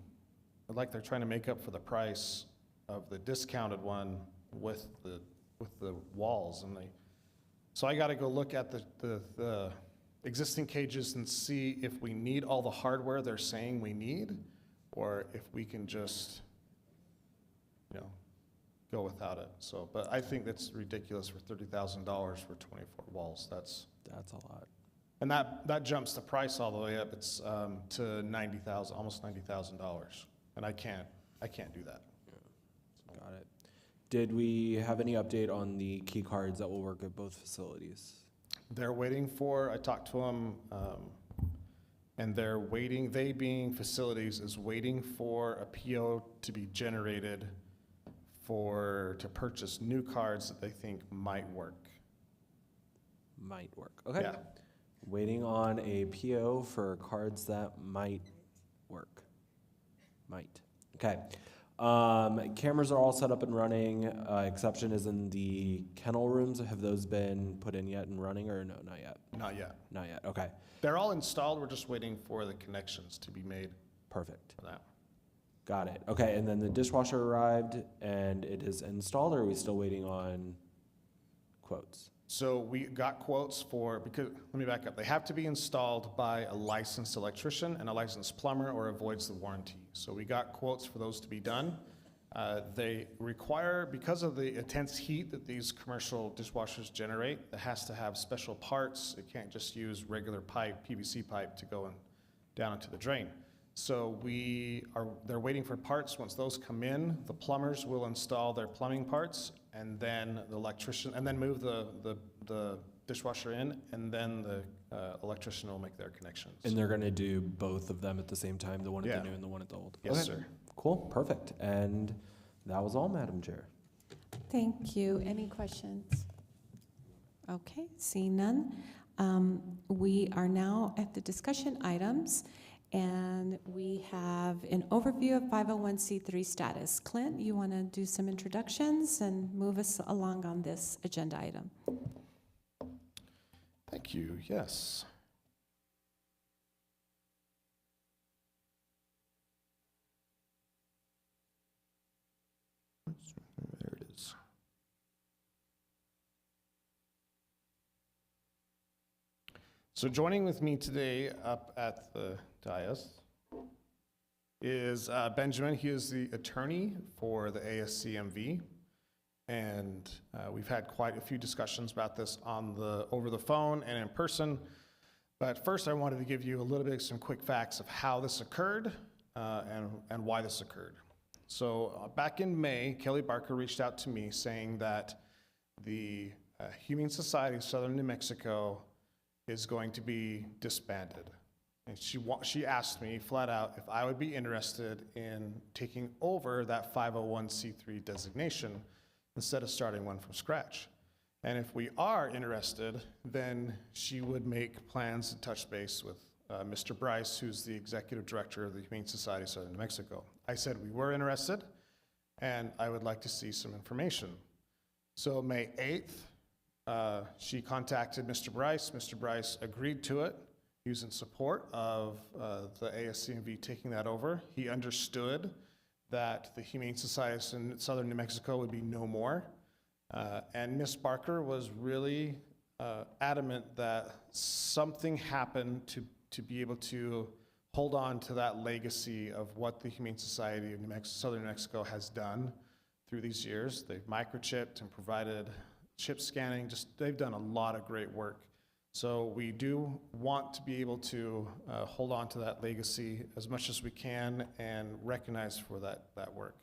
like they're trying to make up for the price of the discounted one with the walls, and so I gotta go look at the existing cages and see if we need all the hardware they're saying we need, or if we can just, go without it. So, but I think that's ridiculous for $30,000 for 24 walls. That's That's a lot. And that jumps the price all the way up. It's to $90,000, almost $90,000, and I can't do that. Got it. Did we have any update on the key cards that will work at both facilities? They're waiting for. I talked to them, and they're waiting. They, being facilities, is waiting for a PO to be generated to purchase new cards that they think might work. Might work. Okay. Yeah. Waiting on a PO for cards that might work. Might. Okay. Cameras are all set up and running. Exception is in the kennel rooms. Have those been put in yet and running, or no, not yet? Not yet. Not yet. Okay. They're all installed. We're just waiting for the connections to be made Perfect. for that. Got it. Okay, and then the dishwasher arrived and it is installed, or are we still waiting on quotes? So we got quotes because, let me back up. They have to be installed by a licensed electrician and a licensed plumber, or avoids the warranty. So we got quotes for those to be done. They require, because of the intense heat that these commercial dishwashers generate, it has to have special parts. It can't just use regular pipe, PVC pipe, to go down into the drain. So they're waiting for parts. Once those come in, the plumbers will install their plumbing parts, and then the electrician, and then move the dishwasher in, and then the electrician will make their connections. And they're gonna do both of them at the same time, the one at Yeah. the new and the one at the old? Yes, Okay. sir. Cool, perfect. And that was all, Madam Chair. Thank you. Any questions? Okay, seeing none. We are now at the discussion items, and we have an overview of 501c3 status. Clint, you want to do some introductions and move us along on this agenda item? Thank you. Yes. There it is. So joining with me today up at the dais is Benjamin. He is the attorney for the ASCMV. And we've had quite a few discussions about this over the phone and in person. But first, I wanted to give you a little bit of some quick facts of how this occurred and why this occurred. So back in May, Kelly Barker reached out to me saying that the Humane Society of Southern New Mexico is going to be disbanded. And she asked me flat out if I would be interested in taking over that 501c3 designation instead of starting one from scratch. And if we are interested, then she would make plans and touch base with Mr. Bryce, who's the executive director of the Humane Society of Southern New Mexico. I said we were interested, and I would like to see some information. So May 8th, she contacted Mr. Bryce. Mr. Bryce agreed to it. He was in support of the ASCMV taking that over. He understood that the Humane Society of Southern New Mexico would be no more. And Ms. Barker was really adamant that something happened to be able to hold on to that legacy of what the Humane Society of Southern New Mexico has done through these years. They've microchipped and provided chip scanning. They've done a lot of great work. So we do want to be able to hold on to that legacy as much as we can and recognize for that work.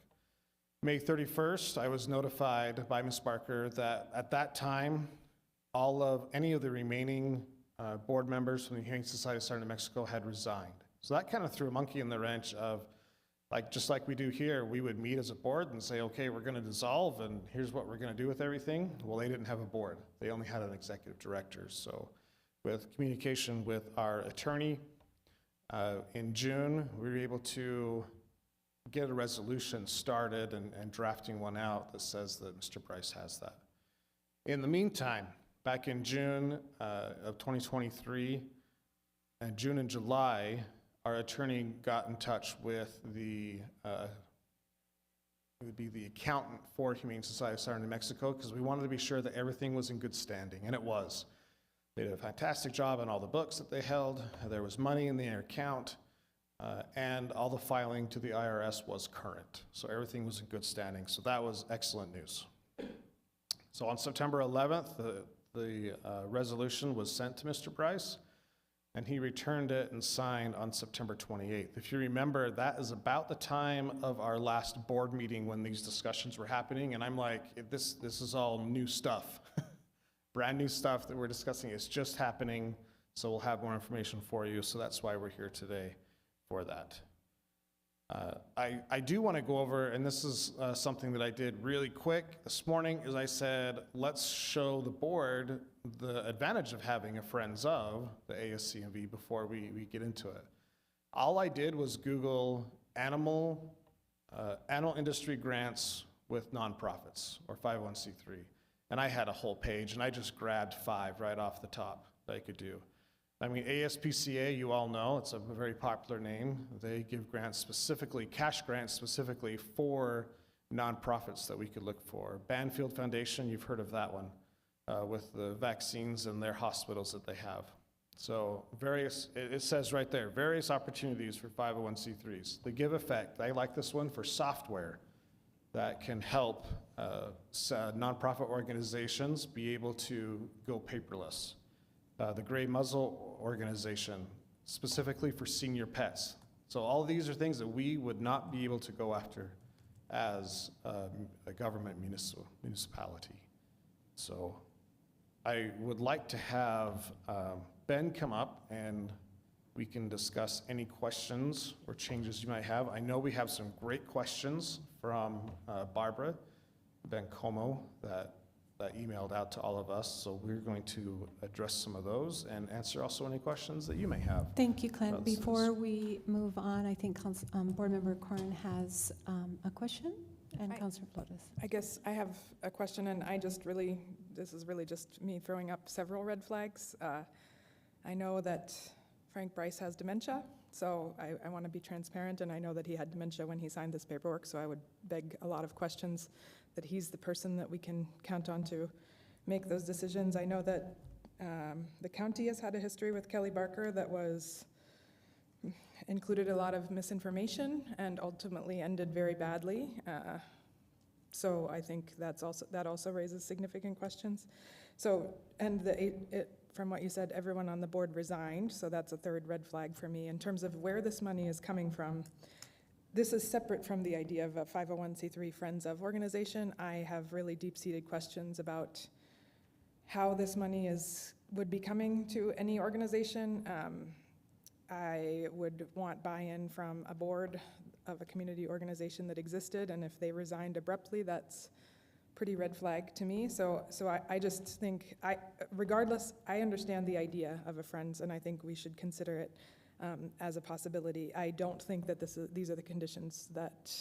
May 31st, I was notified by Ms. Barker that at that time, any of the remaining board members from the Humane Society of Southern New Mexico had resigned. So that kind of threw a monkey in the wrench of, just like we do here, we would meet as a board and say, okay, we're going to dissolve and here's what we're going to do with everything. Well, they didn't have a board. They only had an executive director. So with communication with our attorney, in June, we were able to get a resolution started and drafting one out that says that Mr. Bryce has that. In the meantime, back in June of 2023, and June and July, our attorney got in touch with it would be the accountant for Humane Society of Southern New Mexico, because we wanted to be sure that everything was in good standing, and it was. They did a fantastic job on all the books that they held. There was money in their account, and all the filing to the IRS was current. So everything was in good standing. So that was excellent news. So on September 11th, the resolution was sent to Mr. Bryce, and he returned it and signed on September 28th. If you remember, that is about the time of our last board meeting when these discussions were happening, and I'm like, this is all new stuff. Brand new stuff that we're discussing. It's just happening, so we'll have more information for you, so that's why we're here today for that. I do want to go over, and this is something that I did really quick this morning, is I said, let's show the board the advantage of having a Friends of the ASCMV before we get into it. All I did was Google animal industry grants with nonprofits or 501c3. And I had a whole page, and I just grabbed 5 right off the top that I could do. I mean, ASPCA, you all know, it's a very popular name. They give grants specifically, cash grants specifically for nonprofits that we could look for. Banfield Foundation, you've heard of that one, with the vaccines and their hospitals that they have. So it says right there, various opportunities for 501c3s. They give effect. I like this one for software that can help nonprofit organizations be able to go paperless. The Gray Muzzle Organization, specifically for senior pets. So all these are things that we would not be able to go after as a government municipality. So I would like to have Ben come up and we can discuss any questions or changes you might have. I know we have some great questions from Barbara Bencomo that emailed out to all of us, so we're going to address some of those and answer also any questions that you may have. Thank you, Clint. about this. Before we move on, I think Board Member Corn has a question, and Councilor Flores. I guess I have a question, and this is really just me throwing up several red flags. I know that Frank Bryce has dementia, so I want to be transparent, and I know that he had dementia when he signed this paperwork, so I would beg a lot of questions that he's the person that we can count on to make those decisions. I know that the county has had a history with Kelly Barker that included a lot of misinformation and ultimately ended very badly. So I think that also raises significant questions. So, and from what you said, everyone on the board resigned, so that's a third red flag for me. In terms of where this money is coming from, this is separate from the idea of a 501c3 Friends of organization. I have really deep-seated questions about how this money would be coming to any organization. I would want buy-in from a board of a community organization that existed, and if they resigned abruptly, that's pretty red flag to me. So I just think, regardless, I understand the idea of a Friends, and I think we should consider it as a possibility. I don't think that these are the conditions that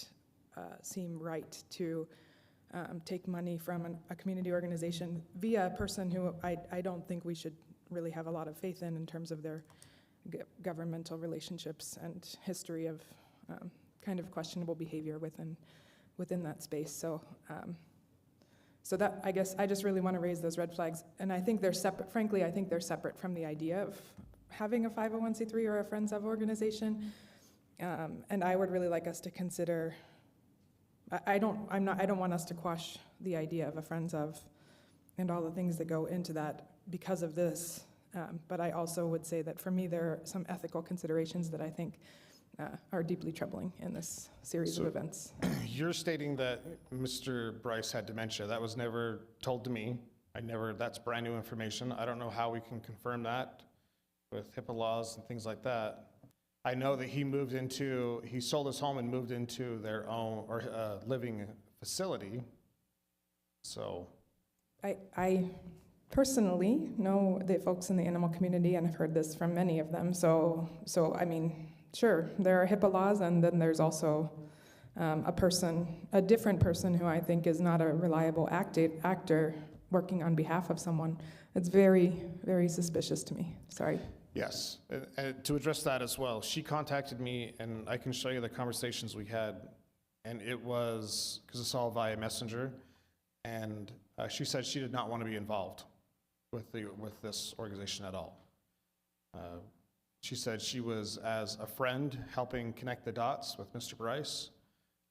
seem right to take money from a community organization via a person who I don't think we should really have a lot of faith in terms of their governmental relationships and history of kind of questionable behavior within that space. So that, I guess, I just really want to raise those red flags, and I think they're separate. Frankly, I think they're separate from the idea of having a 501c3 or a Friends of organization, and I would really like us to consider. I don't want us to quash the idea of a Friends of, and all the things that go into that because of this. But I also would say that for me, there are some ethical considerations that I think are deeply troubling in this series of events. You're stating that Mr. Bryce had dementia. That was never told to me. That's brand new information. I don't know how we can confirm that with HIPAA laws and things like that. I know that he sold his home and moved into their own, or living facility. So, I personally know the folks in the animal community and have heard this from many of them. So I mean, sure, there are HIPAA laws, and then there's also a different person who I think is not a reliable actor working on behalf of someone. It's very, very suspicious to me. Sorry. yes, and to address that as well, she contacted me, and I can show you the conversations we had, and it was, because it's all via Messenger, and she said she did not want to be involved with this organization at all. She said she was, as a friend, helping connect the dots with Mr. Bryce,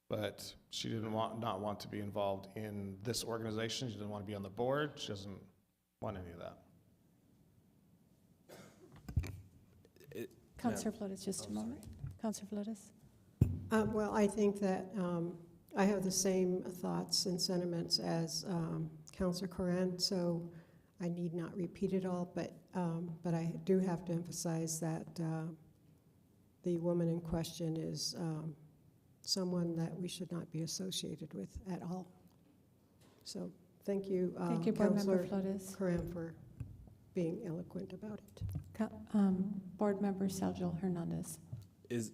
but she didn't not want to be involved in this organization. She didn't want to be on the board. She doesn't want any of that. Councillor Flores, just a moment. Councillor Flores. Well, I think that I have the same thoughts and sentiments as Councillor Coran, so I need not repeat it all, but I do have to emphasize that the woman in question is someone that we should not be associated with at all. So thank you, Thank you, Board Member Councillor Flores. Coran, for being eloquent about it. Board Member Sergio Hernandez. Is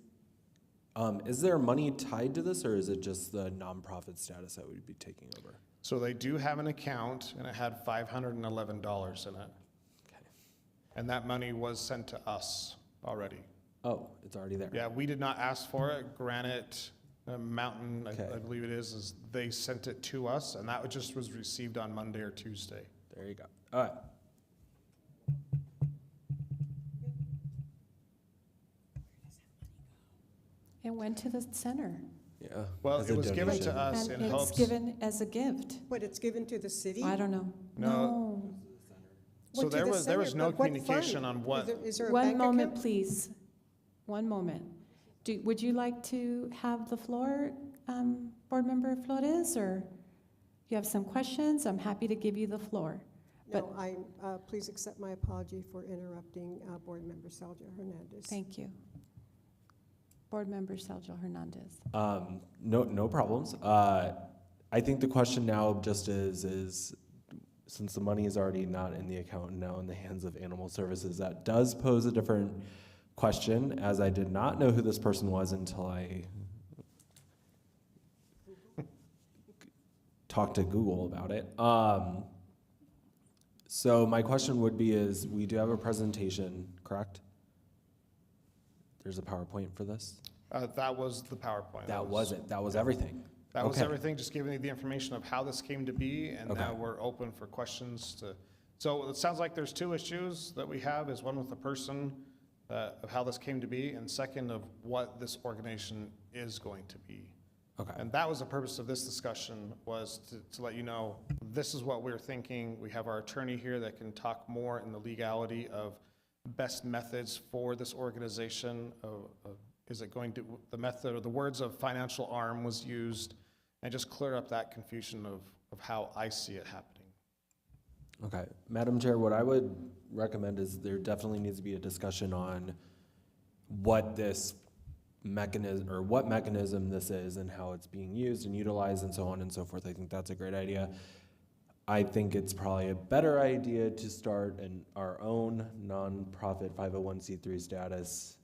there money tied to this, or is it just the nonprofit status that we'd be taking over? So they do have an account, and it had $511 in it. Okay. And that money was sent to us already. Oh, it's already there. Yeah, we did not ask for it. Granite Mountain, Okay. I believe it is they sent it to us, and that just was received on Monday or Tuesday. There you go. All right. It went to the center. Yeah. Well, as it a was given donation. to us And in it's hopes. given as a gift. But it's given to the city? I don't know. No. So What, to there the was center? no But what communication fund? on what. Is there a One bank moment, account? please. One moment. Would you like to have the floor, Board Member Flores, or you have some questions? I'm happy to give you the floor. No, please accept my apology for interrupting Board Member Sergio Hernandez. Thank you. Board Member Sergio Hernandez. No problems. I think the question now just is since the money is already not in the account and now in the hands of Animal Services, that does pose a different question, as I did not know who this person was until I talked to Google about it. So my question would be is, we do have a presentation, correct? There's a PowerPoint for this? That was the PowerPoint. That was it. That was everything. That was Okay. everything, just giving you the information of how this came to be, and Okay. now we're open for questions to. So it sounds like there's two issues that we have, is one with the person, of how this came to be, and second of what this organization is going to be. Okay. And that was the purpose of this discussion, was to let you know, this is what we're thinking. We have our attorney here that can talk more in the legality of best methods for this organization. Is it going to, the method or the words of financial arm was used, and just clear up that confusion of how I see it happening. Okay. Madam Chair, what I would recommend is there definitely needs to be a discussion on what this mechanism, or what mechanism this is and how it's being used and utilized and so on and so forth. I think that's a great idea. I think it's probably a better idea to start our own nonprofit 501c3 status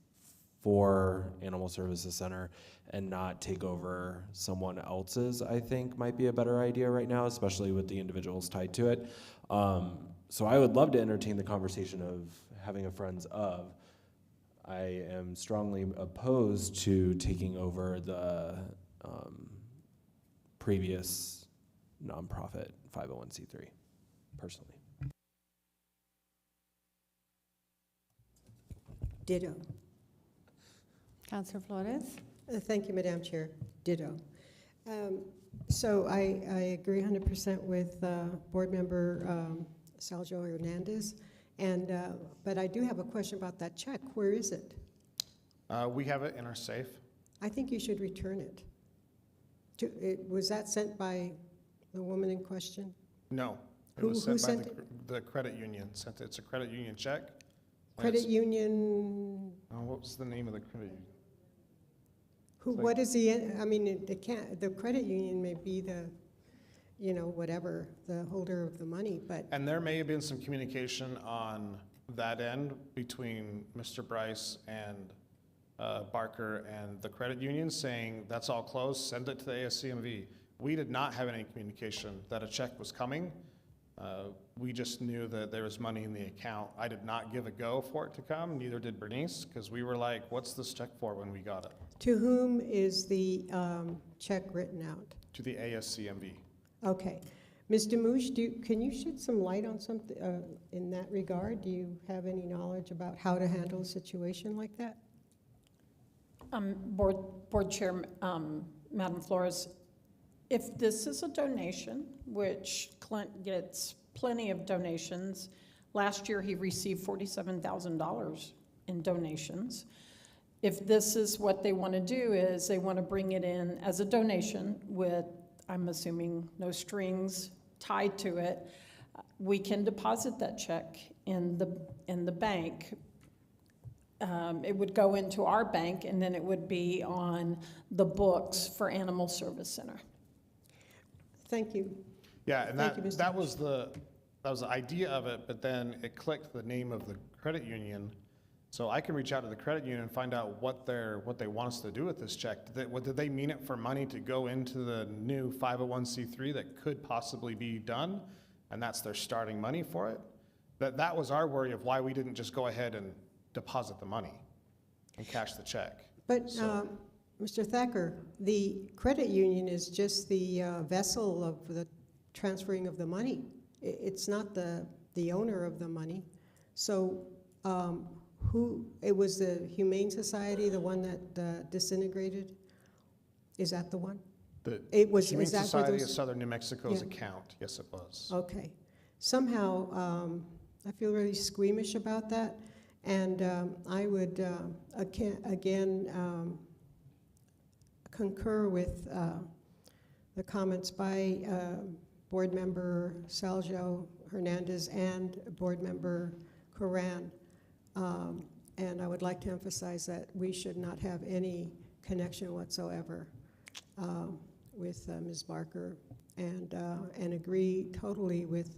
for Animal Services Center and not take over someone else's, I think might be a better idea right now, especially with the individuals tied to it. So I would love to entertain the conversation of having a friends of. I am strongly opposed to taking over the previous nonprofit 501c3, personally. Ditto. Councillor Flores? Thank you, Madam Chair. Ditto. So I agree 100% with Board Member Sergio Hernandez, but I do have a question about that check. Where is it? We have it in our safe. I think you should return it. Was that sent by the woman in question? No, it Who was sent by sent the credit union. It's a credit union check. And Credit it's- union? was the name of the credit union? Who, Like- what is I mean, it can't, the credit union may be the, you know, whatever, the holder of the money, but, And there may have been some communication on that end between Mr. Bryce and Barker and the credit union saying, that's all closed, send it to the ASCMV. We did not have any communication that a check was coming. We just knew that there was money in the account. I did not give a go for it to come, neither did Bernice, because we were like, what's this check for when we got it? to whom is the check written out? To the ASCMV. Okay. Ms. Demouche, can you shed some light on something in that regard? Do you have any knowledge about how to handle a situation like that? Board Chair, Madam Flores, if this is a donation, which Clint gets plenty of donations, last year he received $47,000 in donations. If this is what they want to do, is they want to bring it in as a donation with, I'm assuming, no strings tied to it, we can deposit that check in the bank. It would go into our bank, and then it would be on the books for Animal Service Center. Thank you. Yeah, and Thank you, Mr. that was the idea of it, but then it clicked the name of the credit union. So I can reach out to the credit union and find out what they want us to do with this check. Did they mean it for money to go into the new 501c3 that could possibly be done, and that's their starting money for it? That was our worry of why we didn't just go ahead and deposit the money and cash the check. But, So- Mr. Thacker, the credit union is just the vessel of the transferring of the money. It's not the owner of the money. So it was the Humane Society, the one that disintegrated? Is that the one? It was. Humane Is that where Society of those- Southern New Mexico's Yeah. account, yes, it was. Okay. Somehow, I feel really squeamish about that, and I would, again, concur with the comments by Board Member Saljo Hernandez and Board Member Coran. And I would like to emphasize that we should not have any connection whatsoever with Ms. Barker, and agree totally with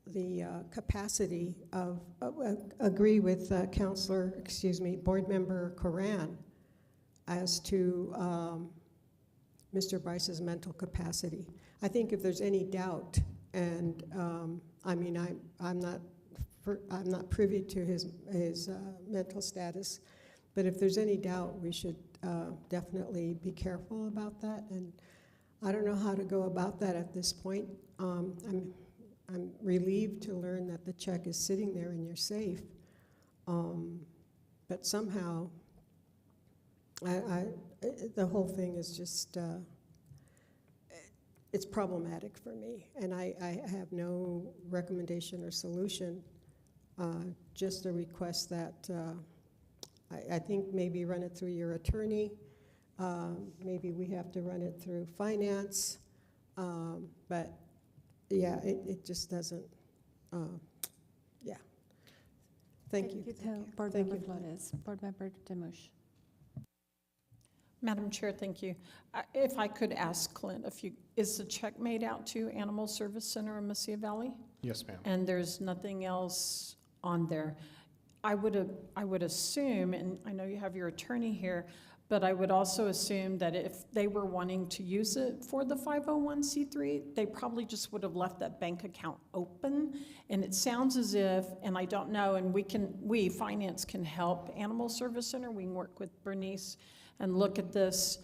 the capacity of, agree with Board Member Coran as to Mr. Bryce's mental capacity. I think if there's any doubt, and I mean, I'm not privy to his mental status, but if there's any doubt, we should definitely be careful about that. And I don't know how to go about that at this point. I'm relieved to learn that the check is sitting there in your safe, but somehow the whole thing is just it's problematic for me, and I have no recommendation or solution, just a request that I think maybe run it through your attorney, maybe we have to run it through finance, but yeah, it just doesn't, yeah. Thank you. Board Thank Member you. Flores. Board Member Demouche. Madam Chair, thank you. If I could ask Clint, is the check made out to Animal Service Center in Mesilla Valley? Yes, ma'am. And there's nothing else on there? I would assume, and I know you have your attorney here, but I would also assume that if they were wanting to use it for the 501c3, they probably just would have left that bank account open. And it sounds as if, and I don't know, and we, finance can help Animal Service Center. We can work with Bernice and look at this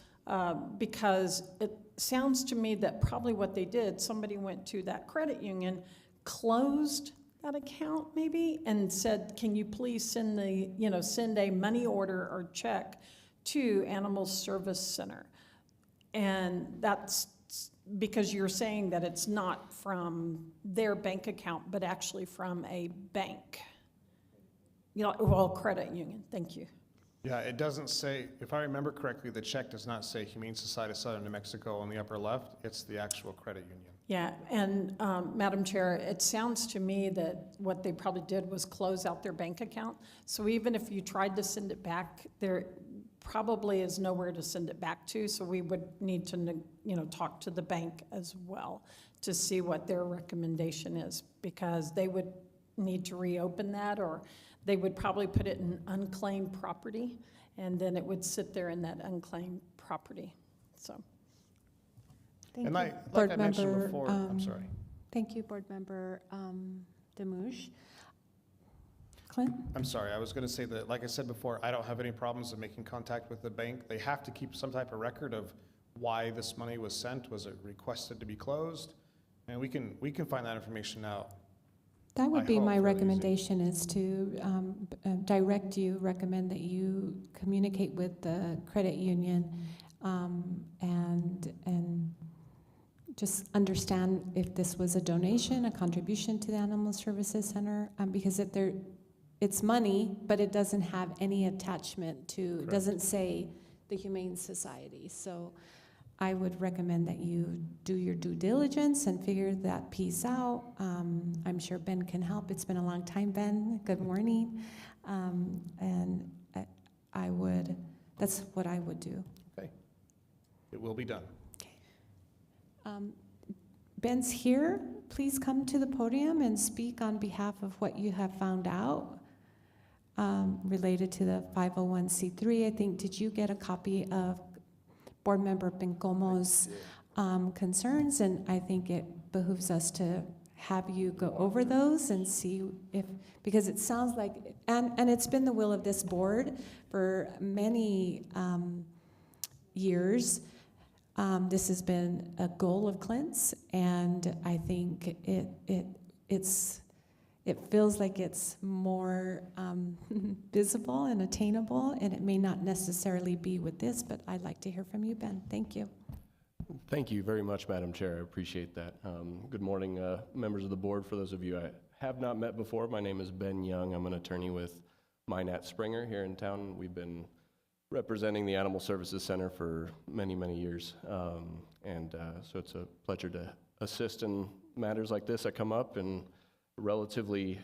because it sounds to me that probably what they did, somebody went to that credit union, closed that account maybe, and said, can you please send a money order or check to Animal Service Center. And that's because you're saying that it's not from their bank account, but actually from a bank. Credit union, thank you. Yeah, it doesn't say, if I remember correctly, the check does not say Humane Society of Southern New Mexico on the upper left. It's the actual credit union. Yeah, and Madam Chair, it sounds to me that what they probably did was close out their bank account. So even if you tried to send it back, there probably is nowhere to send it back to. So we would need to, talk to the bank as well to see what their recommendation is, because they would need to reopen that, or they would probably put it in unclaimed property, and then it would sit there in that unclaimed property, so. Thank And you. like I Board mentioned Member, before, I'm sorry. Thank you, Board Member Demouche. Clint? I'm sorry, I was going to say that, like I said before, I don't have any problems in making contact with the bank. They have to keep some type of record of why this money was sent. Was it requested to be closed? And we can find that information out. That would I be hope my fairly easy. recommendation, is to recommend that you communicate with the credit union and just understand if this was a donation, a contribution to the Animal Services Center, because it's money, but it doesn't have any attachment to, it doesn't say the Humane Society. So I would recommend that you do your due diligence and figure that piece out. I'm sure Ben can help. It's been a long time, Ben. Good morning. And that's what I would do. Okay. It will be done. Ben's here. Please come to the podium and speak on behalf of what you have found out related to the 501c3. I think, did you get a copy of Board Member Bencomo's concerns? And I think it behooves us to have you go over those and see if, because it sounds like, and it's been the will of this board for many years. This has been a goal of Clint's, and I think it feels like it's more visible and attainable, and it may not necessarily be with this, but I'd like to hear from you, Ben. Thank you. Thank you very much, Madam Chair. I appreciate that. Good morning, members of the board. For those of you I have not met before, my name is Ben Young. I'm an attorney with Minat Springer here in town. We've been representing the Animal Services Center for many, many years. So it's a pleasure to assist in matters like this that come up and a relatively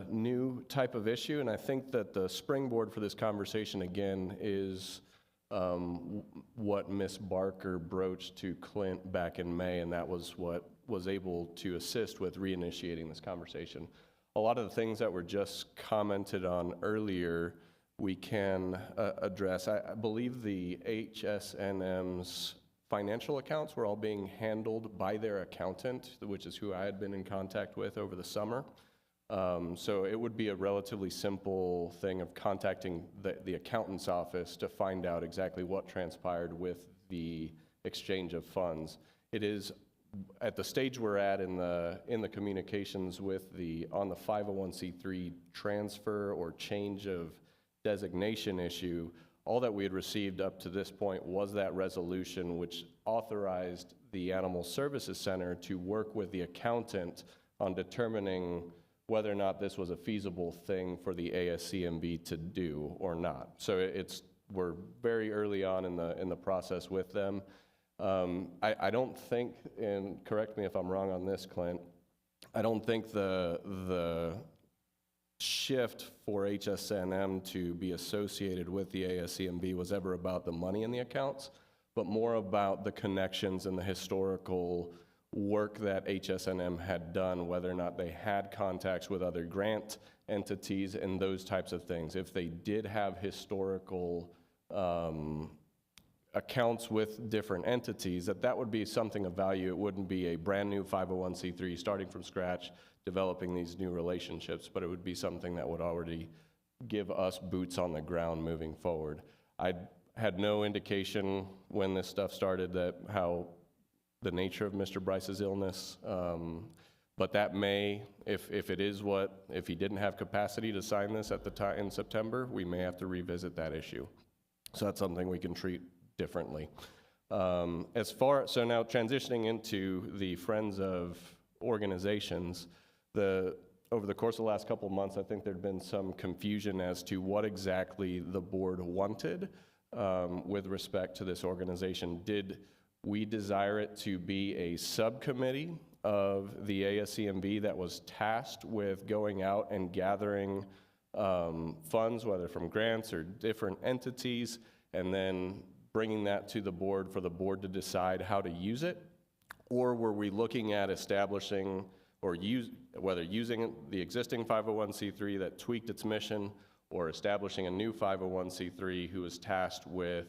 new type of issue. And I think that the springboard for this conversation again is what Ms. Barker broached to Clint back in May, and that was what was able to assist with reinitiating this conversation. A lot of the things that were just commented on earlier we can address. I believe the HSNM's financial accounts were all being handled by their accountant, which is who I had been in contact with over the summer. So it would be a relatively simple thing of contacting the accountant's office to find out exactly what transpired with the exchange of funds. It is at the stage we're at in the communications with on the 501c3 transfer or change of designation issue. All that we had received up to this point was that resolution which authorized the Animal Services Center to work with the accountant on determining whether or not this was a feasible thing for the ASCMV to do or not. So we're very early on in the process with them. I don't think, and correct me if I'm wrong on this, Clint, I don't think the shift for HSNM to be associated with the ASCMV was ever about the money in the accounts, but more about the connections and the historical work that HSNM had done, whether or not they had contacts with other grant entities and those types of things. If they did have historical accounts with different entities, that would be something of value. It wouldn't be a brand new 501c3 starting from scratch, developing these new relationships, but it would be something that would already give us boots on the ground moving forward. I had no indication when this stuff started that how the nature of Mr. Bryce's illness, but that may, if he didn't have capacity to sign this at the time in September, we may have to revisit that issue. So that's something we can treat differently. So now transitioning into the Friends of organizations, over the course of the last couple of months, I think there'd been some confusion as to what exactly the board wanted with respect to this organization. We desire it to be a subcommittee of the ASCMV that was tasked with going out and gathering funds, whether from grants or different entities, and then bringing that to the board for the board to decide how to use it? Or were we looking at establishing or whether using the existing 501c3 that tweaked its mission, or establishing a new 501c3 who is tasked with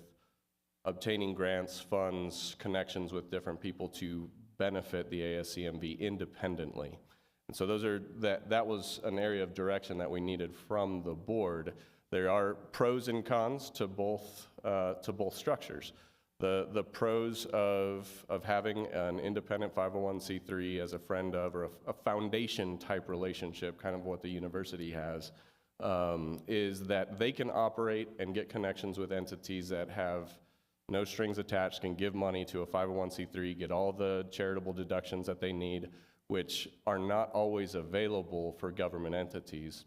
obtaining grants, funds, connections with different people to benefit the ASCMV independently? And so that was an area of direction that we needed from the board. There are pros and cons to both structures. The pros of having an independent 501c3 as a friend of, or a foundation type relationship, kind of what the university has, is that they can operate and get connections with entities that have no strings attached, can give money to a 501c3, get all the charitable deductions that they need, which are not always available for government entities.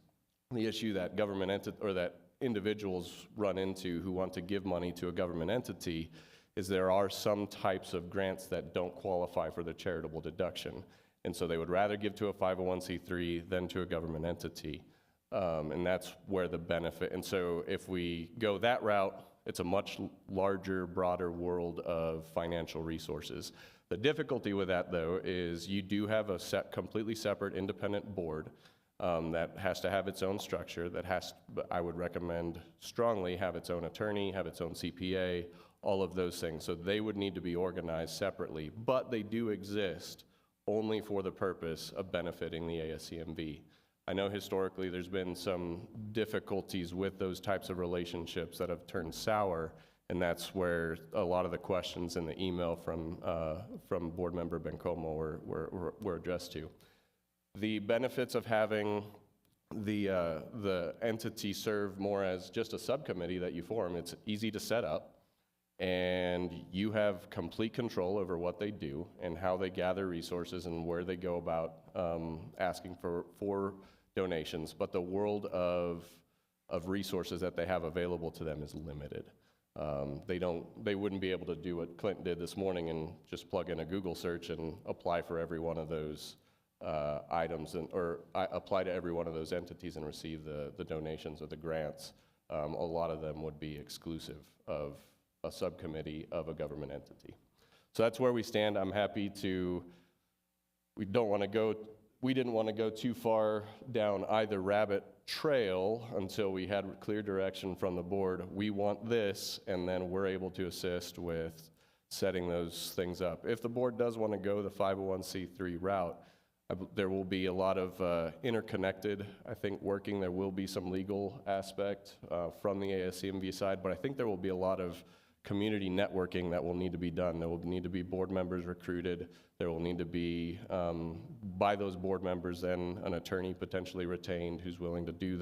The issue that that individuals run into who want to give money to a government entity is there are some types of grants that don't qualify for the charitable deduction. And so they would rather give to a 501c3 than to a government entity. And that's where the benefit, and so if we go that route, it's a much larger, broader world of financial resources. The difficulty with that, though, is you do have a completely separate independent board that has to have its own structure, I would recommend strongly, have its own attorney, have its own CPA, all of those things. So they would need to be organized separately, but they do exist only for the purpose of benefiting the ASCMV. I know historically there's been some difficulties with those types of relationships that have turned sour, and that's where a lot of the questions in the email from Board Member Bencomo were addressed to. The benefits of having the entity serve more as just a subcommittee that you form, it's easy to set up, and you have complete control over what they do and how they gather resources and where they go about asking for donations, but the world of resources that they have available to them is limited. They wouldn't be able to do what Clint did this morning and just plug in a Google search and apply for every one of those items, or apply to every one of those entities and receive the donations or the grants. A lot of them would be exclusive of a subcommittee of a government entity. So that's where we stand. I'm happy to, we didn't want to go too far down either rabbit trail until we had clear direction from the board. We want this, and then we're able to assist with setting those things up. If the board does want to go the 501c3 route, there will be a lot of interconnected, I think, working. There will be some legal aspect from the ASCMV side, but I think there will be a lot of community networking that will need to be done. There will need to be board members recruited. There will need to be, by those board members, then an attorney potentially retained who's willing to do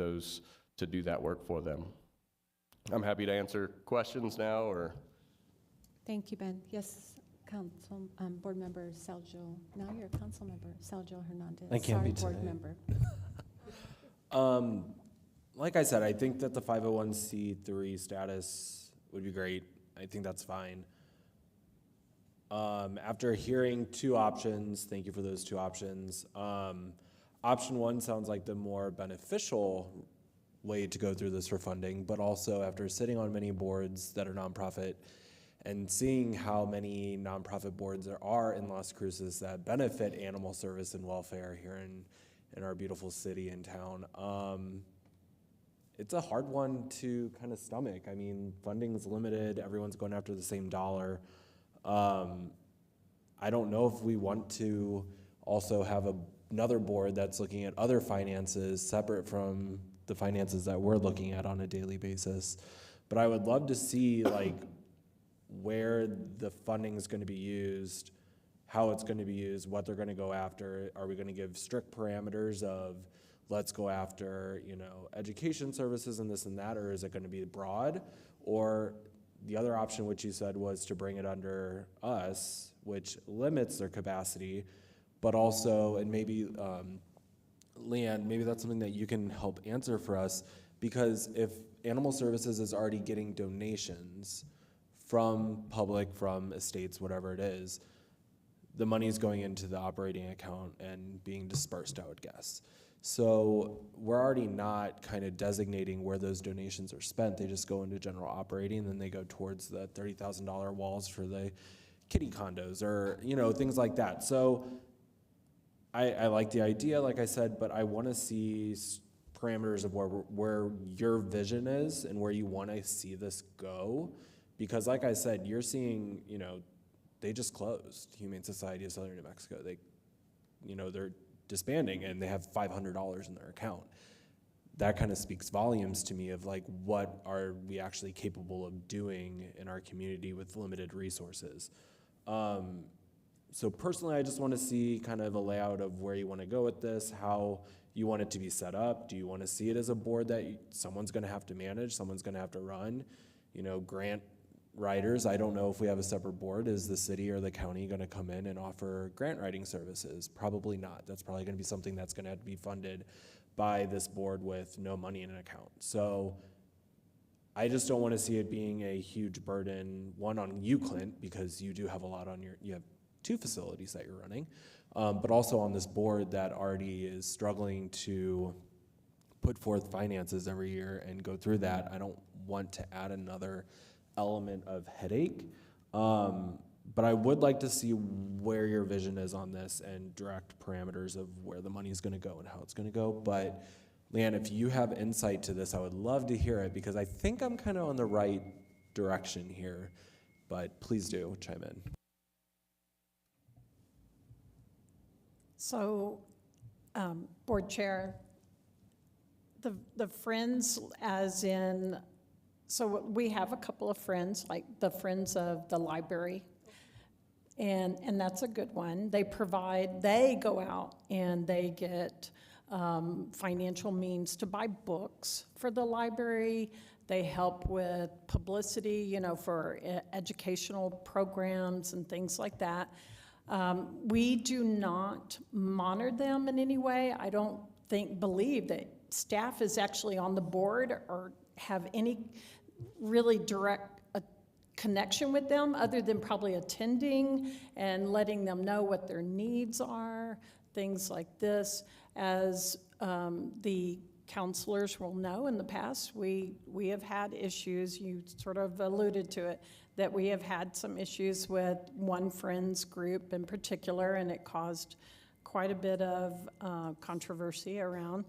that work for them. I'm happy to answer questions now, or. Thank you, Ben. Yes, Council, Board Member Sergio. Now you're a Council Member, Sergio Hernandez. I can't be Board today. Member. Like I said, I think that the 501c3 status would be great. I think that's fine. After hearing two options, thank you for those two options. Option one sounds like the more beneficial way to go through this for funding, but also after sitting on many boards that are nonprofit and seeing how many nonprofit boards there are in Las Cruces that benefit animal service and welfare here in our beautiful city and town, it's a hard one to kind of stomach. I mean, funding is limited. Everyone's going after the same dollar. I don't know if we want to also have another board that's looking at other finances separate from the finances that we're looking at on a daily basis. But I would love to see like where the funding is going to be used, how it's going to be used, what they're going to go after. Are we going to give strict parameters of let's go after, education services and this and that, or is it going to be broad? Or the other option, which you said, was to bring it under us, which limits their capacity, but also, and maybe, Leanne, maybe that's something that you can help answer for us, because if Animal Services is already getting donations from public, from estates, whatever it is, the money's going into the operating account and being dispersed, I would guess. So we're already not kind of designating where those donations are spent. They just go into general operating, and then they go towards the $30,000 walls for the kitty condos or, you know, things like that. So I like the idea, like I said, but I want to see parameters of where your vision is and where you want to see this go. Because like I said, you're seeing, you know, they just closed Humane Society of Southern New Mexico. They, you know, they're disbanding and they have $500 in their account. That kind of speaks volumes to me of like, what are we actually capable of doing in our community with limited resources? So personally, I just want to see kind of a layout of where you want to go with this, how you want it to be set up. Do you want to see it as a board that someone's going to have to manage, someone's going to have to run, you know, grant writers? I don't know if we have a separate board. Is the city or the county going to come in and offer grant writing services? Probably not. That's probably going to be something that's going to have to be funded by this board with no money in an account. So I just don't want to see it being a huge burden, one, on you, Clint, because you do have a lot on you have 2 facilities that you're running, but also on this board that already is struggling to put forth finances every year and go through that. I don't want to add another element of headache, but I would like to see where your vision is on this and direct parameters of where the money is going to go and how it's going to go. But Leanne, if you have insight to this, I would love to hear it, because I think I'm kind of on the right direction here, but please do chime in. So, Board Chair, the Friends, as in, so we have a couple of friends, like the Friends of the Library, and that's a good one. They go out and they get financial means to buy books for the library. They help with publicity, you know, for educational programs and things like that. We do not monitor them in any way. I don't believe that staff is actually on the board or have any really direct connection with them, other than probably attending and letting them know what their needs are, things like this. As the counselors will know, in the past, we have had issues, you sort of alluded to it, that we have had some issues with one friends group in particular, and it caused quite a bit of controversy around.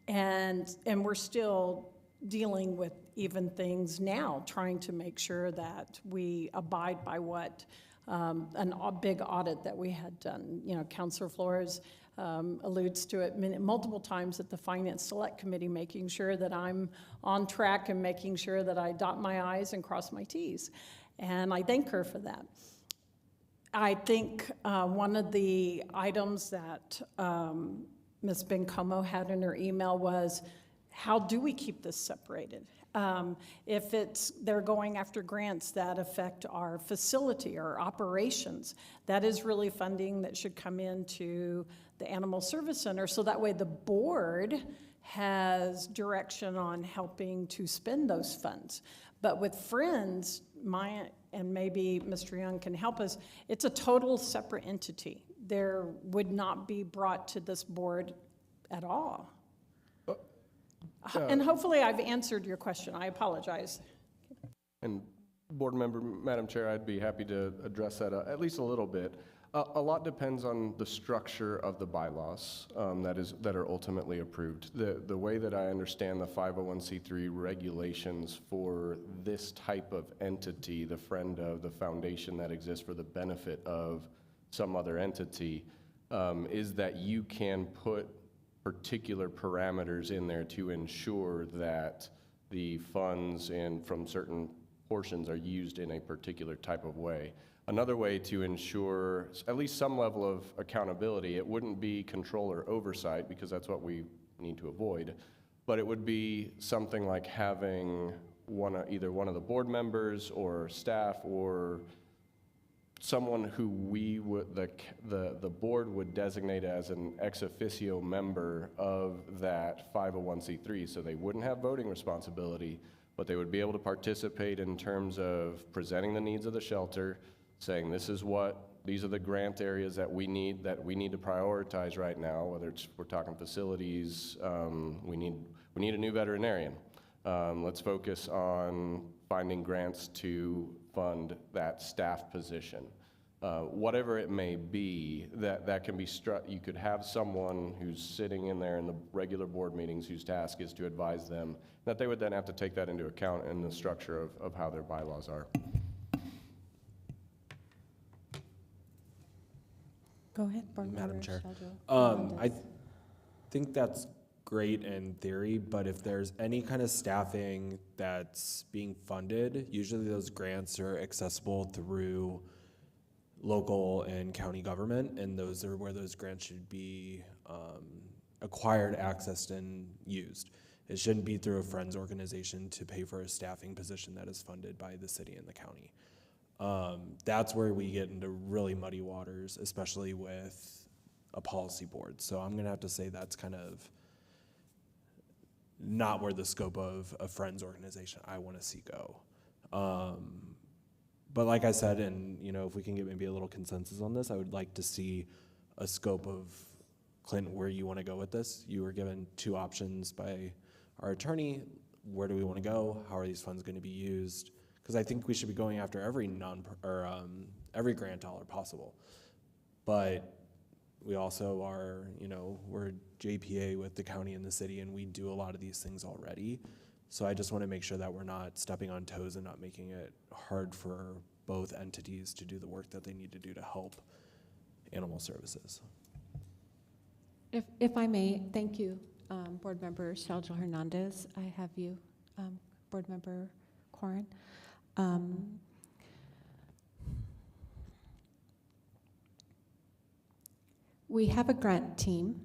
And we're still dealing with even things now, trying to make sure that we abide by what a big audit that we had done. You know, Councilor Flores alludes to it multiple times at the Finance Select Committee, making sure that I'm on track and making sure that I dot my I's and cross my T's. And I thank her for that. I think one of the items that Ms. Bencomo had in her email was, how do we keep this separated? If they're going after grants that affect our facility or operations, that is really funding that should come into the Animal Service Center, so that way the board has direction on helping to spend those funds. But with Friends, and maybe Mr. Young can help us, it's a total separate entity. There would not be brought to this board at all. And hopefully I've answered your question. I apologize. And board member, Madam Chair, I'd be happy to address that at least a little bit. A lot depends on the structure of the bylaws that are ultimately approved. The way that I understand the 501c3 regulations for this type of entity, the friend of the foundation that exists for the benefit of some other entity, is that you can put particular parameters in there to ensure that the funds from certain portions are used in a particular type of way. Another way to ensure at least some level of accountability, it wouldn't be control or oversight, because that's what we need to avoid, but it would be something like having either one of the board members or staff or someone who the board would designate as an ex officio member of that 501c3, so they wouldn't have voting responsibility, but they would be able to participate in terms of presenting the needs of the shelter, saying these are the grant areas that we need to prioritize right now, whether we're talking facilities, we need a new veterinarian. Let's focus on finding grants to fund that staff position. Whatever it may be, that can be you could have someone who's sitting in there in the regular board meetings whose task is to advise them, that they would then have to take that into account in the structure of how their bylaws are. Go ahead, Board Madam Member Chair. Sheljo. I think that's great in theory, but if there's any kind of staffing that's being funded, usually those grants are accessible through local and county government, and those are where those grants should be acquired, accessed, and used. It shouldn't be through a friends organization to pay for a staffing position that is funded by the city and the county. That's where we get into really muddy waters, especially with a policy board. So I'm gonna have to say that's kind of not where the scope of a friends organization I wanna see go. But like I said, and if we can get maybe a little consensus on this, I would like to see a scope of, Clint, where you wanna go with this. You were given 2 options by our attorney. Where do we wanna go? How are these funds gonna be used? Because I think we should be going after every every grant dollar possible. But we also are, we're JPA with the county and the city, and we do a lot of these things already. So I just want to make sure that we're not stepping on toes and not making it hard for both entities to do the work that they need to do to help animal services. If I may, thank you, Board Member Sheljo Hernandez. I have you, Board Member Corrin. We have a grant team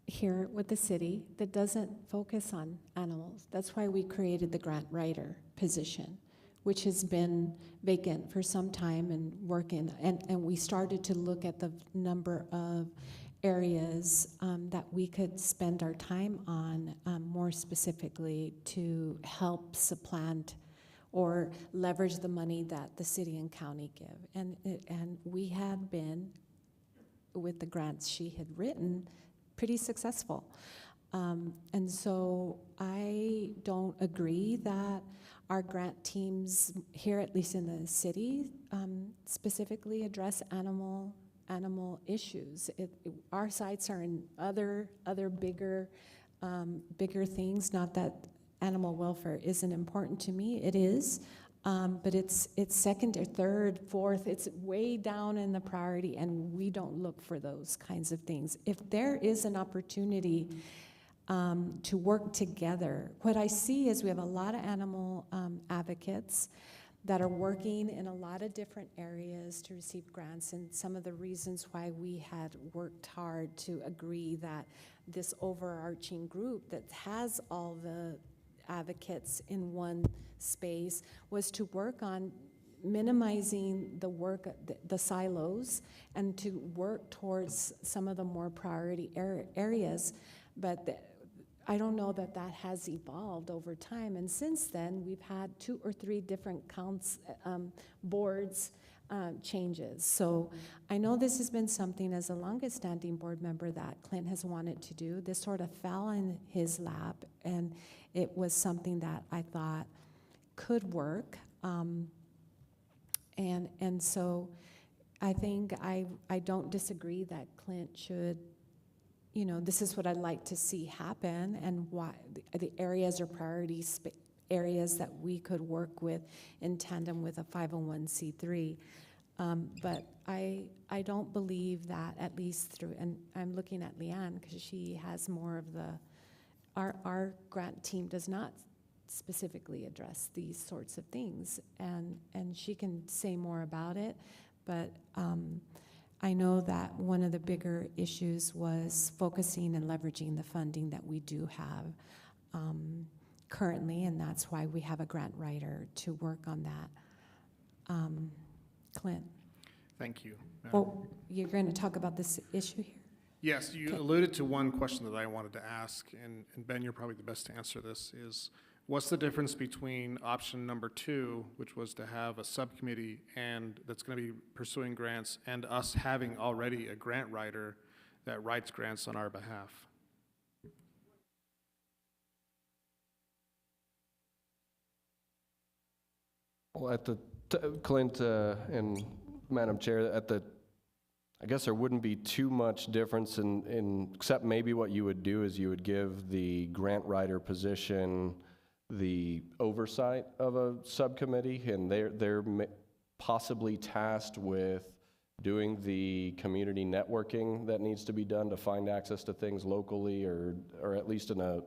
here with the city that doesn't focus on animals. That's why we created the grant writer position, which has been vacant for some time and working. And we started to look at the number of areas that we could spend our time on more specifically to help supplant or leverage the money that the city and county give. And we had been, with the grants she had written, pretty successful. And so I don't agree that our grant teams here, at least in the city, specifically address animal issues. Our sites are in other bigger things. Not that animal welfare isn't important to me, it is, but it's second or third, fourth. It's way down in the priority, and we don't look for those kinds of things. If there is an opportunity to work together, what I see is we have a lot of animal advocates that are working in a lot of different areas to receive grants, and some of the reasons why we had worked hard to agree that this overarching group that has all the advocates in one space was to work on minimizing the work, the silos, and to work towards some of the more priority areas. But I don't know that that has evolved over time. And since then, we've had 2 or 3 different boards changes. So I know this has been something, as the longest standing board member, that Clint has wanted to do. This sort of fell in his lap, and it was something that I thought could work. And so I think I don't disagree that Clint should, this is what I'd like to see happen, and why the areas or priorities, areas that we could work with in tandem with a 501c3. But I don't believe that, at least through, and I'm looking at Leanne because she has more of our grant team does not specifically address these sorts of things, and she can say more about it, but I know that one of the bigger issues was focusing and leveraging the funding that we do have currently, and that's why we have a grant writer to work on that. Clint? Thank you. Well, you're going to talk about this issue here? Yes, you Okay. alluded to one question that I wanted to ask, and Ben, you're probably the best to answer this, is what's the difference between option number 2, which was to have a subcommittee and that's going to be pursuing grants, and us having already a grant writer that writes grants on our behalf? Well, Clint and Madam Chair, I guess there wouldn't be too much difference except maybe what you would do is you would give the grant writer position the oversight of a subcommittee, and they're possibly tasked with doing the community networking that needs to be done to find access to things locally, or at least in a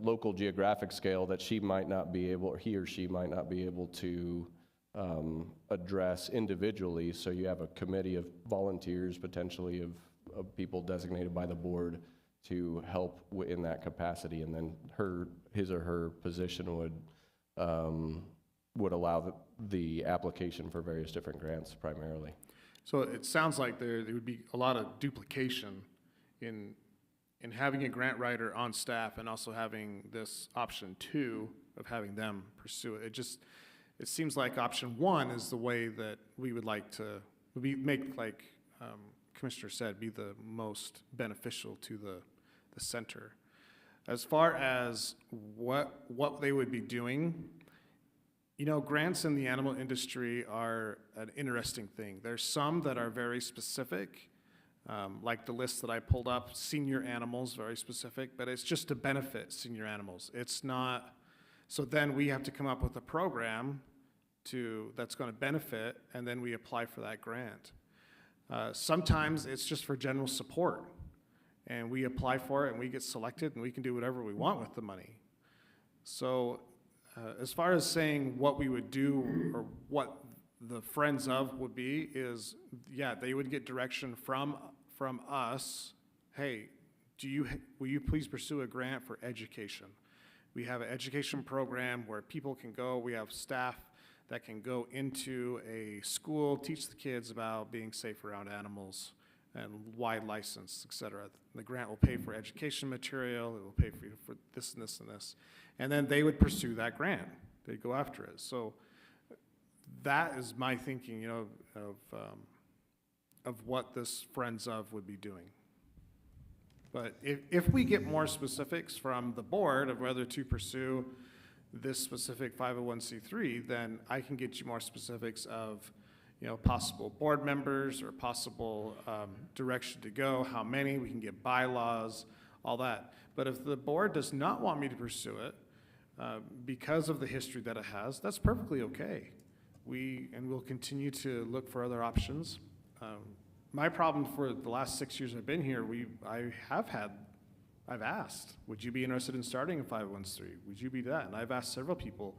local geographic scale that he or she might not be able to address individually. So you have a committee of volunteers, potentially of people designated by the board to help in that capacity, and then his or her position would allow the application for various different grants primarily. So it sounds like there would be a lot of duplication in having a grant writer on staff and also having this option 2 of having them pursue it. It seems like option 1 is the way that we would like to make, like Commissioner said, be the most beneficial to the center. As far as what they would be doing, grants in the animal industry are an interesting thing. There's some that are very specific, like the list that I pulled up, senior animals, very specific, but it's just to benefit senior animals. It's not, so then we have to come up with a program that's going to benefit, and then we apply for that grant. Sometimes it's just for general support, and we apply for it, and we get selected, and we can do whatever we want with the money. So as far as saying what we would do or what the Friends of would be is, yeah, they would get direction from us. Hey, will you please pursue a grant for education? We have an education program where people can go. We have staff that can go into a school, teach the kids about being safe around animals and wide license, et cetera. The grant will pay for education material. It will pay for you for this and this and this. And then they would pursue that grant. They'd go after it. So that is my thinking, of what this Friends of would be doing. But if we get more specifics from the board of whether to pursue this specific 501c3, then I can get you more specifics of, possible board members or possible direction to go, how many, we can get bylaws, all that. But if the board does not want me to pursue it because of the history that it has, that's perfectly okay. We'll continue to look for other options. My problem for the last 6 years I've been here, I've asked, would you be interested in starting a 501c3? Would you be that? And I've asked several people,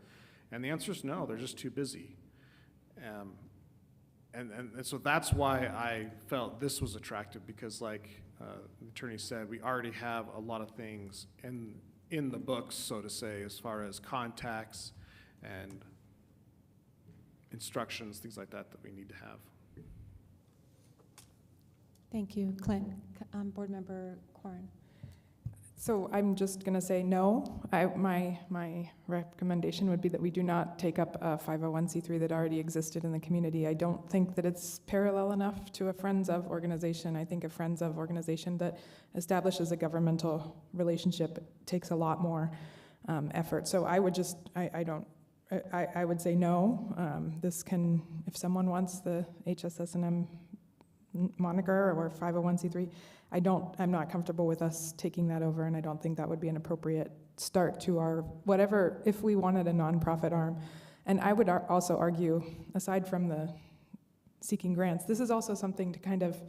and the answer is no, they're just too busy. And so that's why I felt this was attractive, because like the attorney said, we already have a lot of things in the books, so to say, as far as contacts and instructions, things like that we need to have. Thank you, Clint. Board Member Corrin. So I'm just going to say no. My recommendation would be that we do not take up a 501c3 that already existed in the community. I don't think that it's parallel enough to a Friends of organization. I think a Friends of organization that establishes a governmental relationship takes a lot more effort. So I would just, I would say no. This can, if someone wants the HSS&M moniker or 501c3, I'm not comfortable with us taking that over, and I don't think that would be an appropriate start to our whatever, if we wanted a nonprofit arm. And I would also argue, aside from the seeking grants, this is also something to kind of,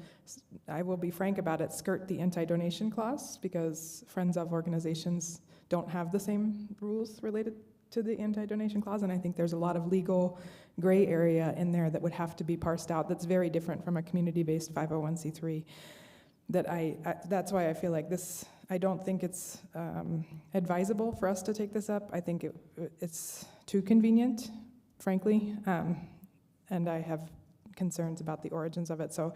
I will be frank about it, skirt the anti-donation clause, because Friends of organizations don't have the same rules related to the anti-donation clause, and I think there's a lot of legal gray area in there that would have to be parsed out that's very different from a community-based 501c3. That's why I feel like this, I don't think it's advisable for us to take this up. I think it's too convenient, frankly, and I have concerns about the origins of it. So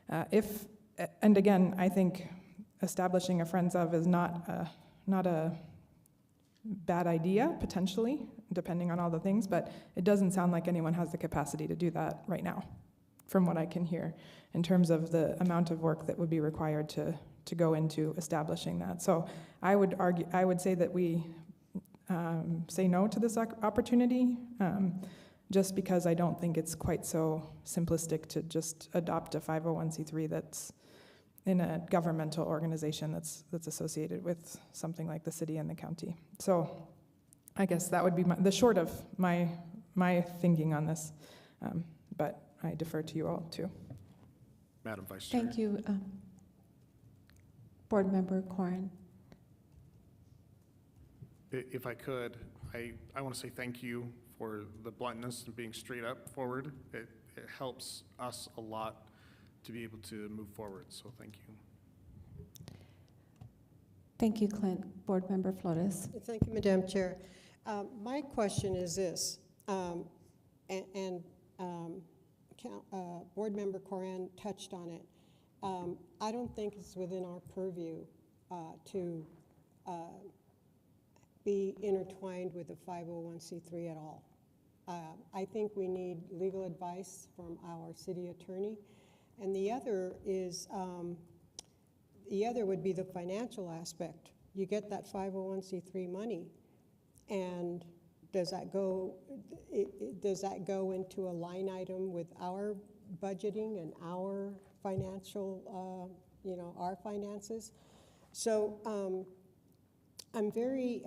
and again, I think establishing a Friends of is not a bad idea, potentially, depending on all the things, but it doesn't sound like anyone has the capacity to do that right now, from what I can hear, in terms of the amount of work that would be required to go into establishing that. So I would say that we say no to this opportunity, just because I don't think it's quite so simplistic to just adopt a 501c3 that's in a governmental organization that's associated with something like the city and the county. So I guess that would be the short of my thinking on this, but I defer to you all too. Madam Vice Chair. Thank you, Board Member Corrin. If I could, I want to say thank you for the bluntness and being straight up forward. It helps us a lot to be able to move forward, so thank you. Thank you, Clint. Board Member Flores. Thank you, Madam Chair. My question is this, Board Member Coran touched on it. I don't think it's within our purview to be intertwined with the 501c3 at all. I think we need legal advice from our city attorney. And the other is, the other would be the financial aspect. You get that 501c3 money, and does that go into a line item with our budgeting and our financial, our finances? So I'm very,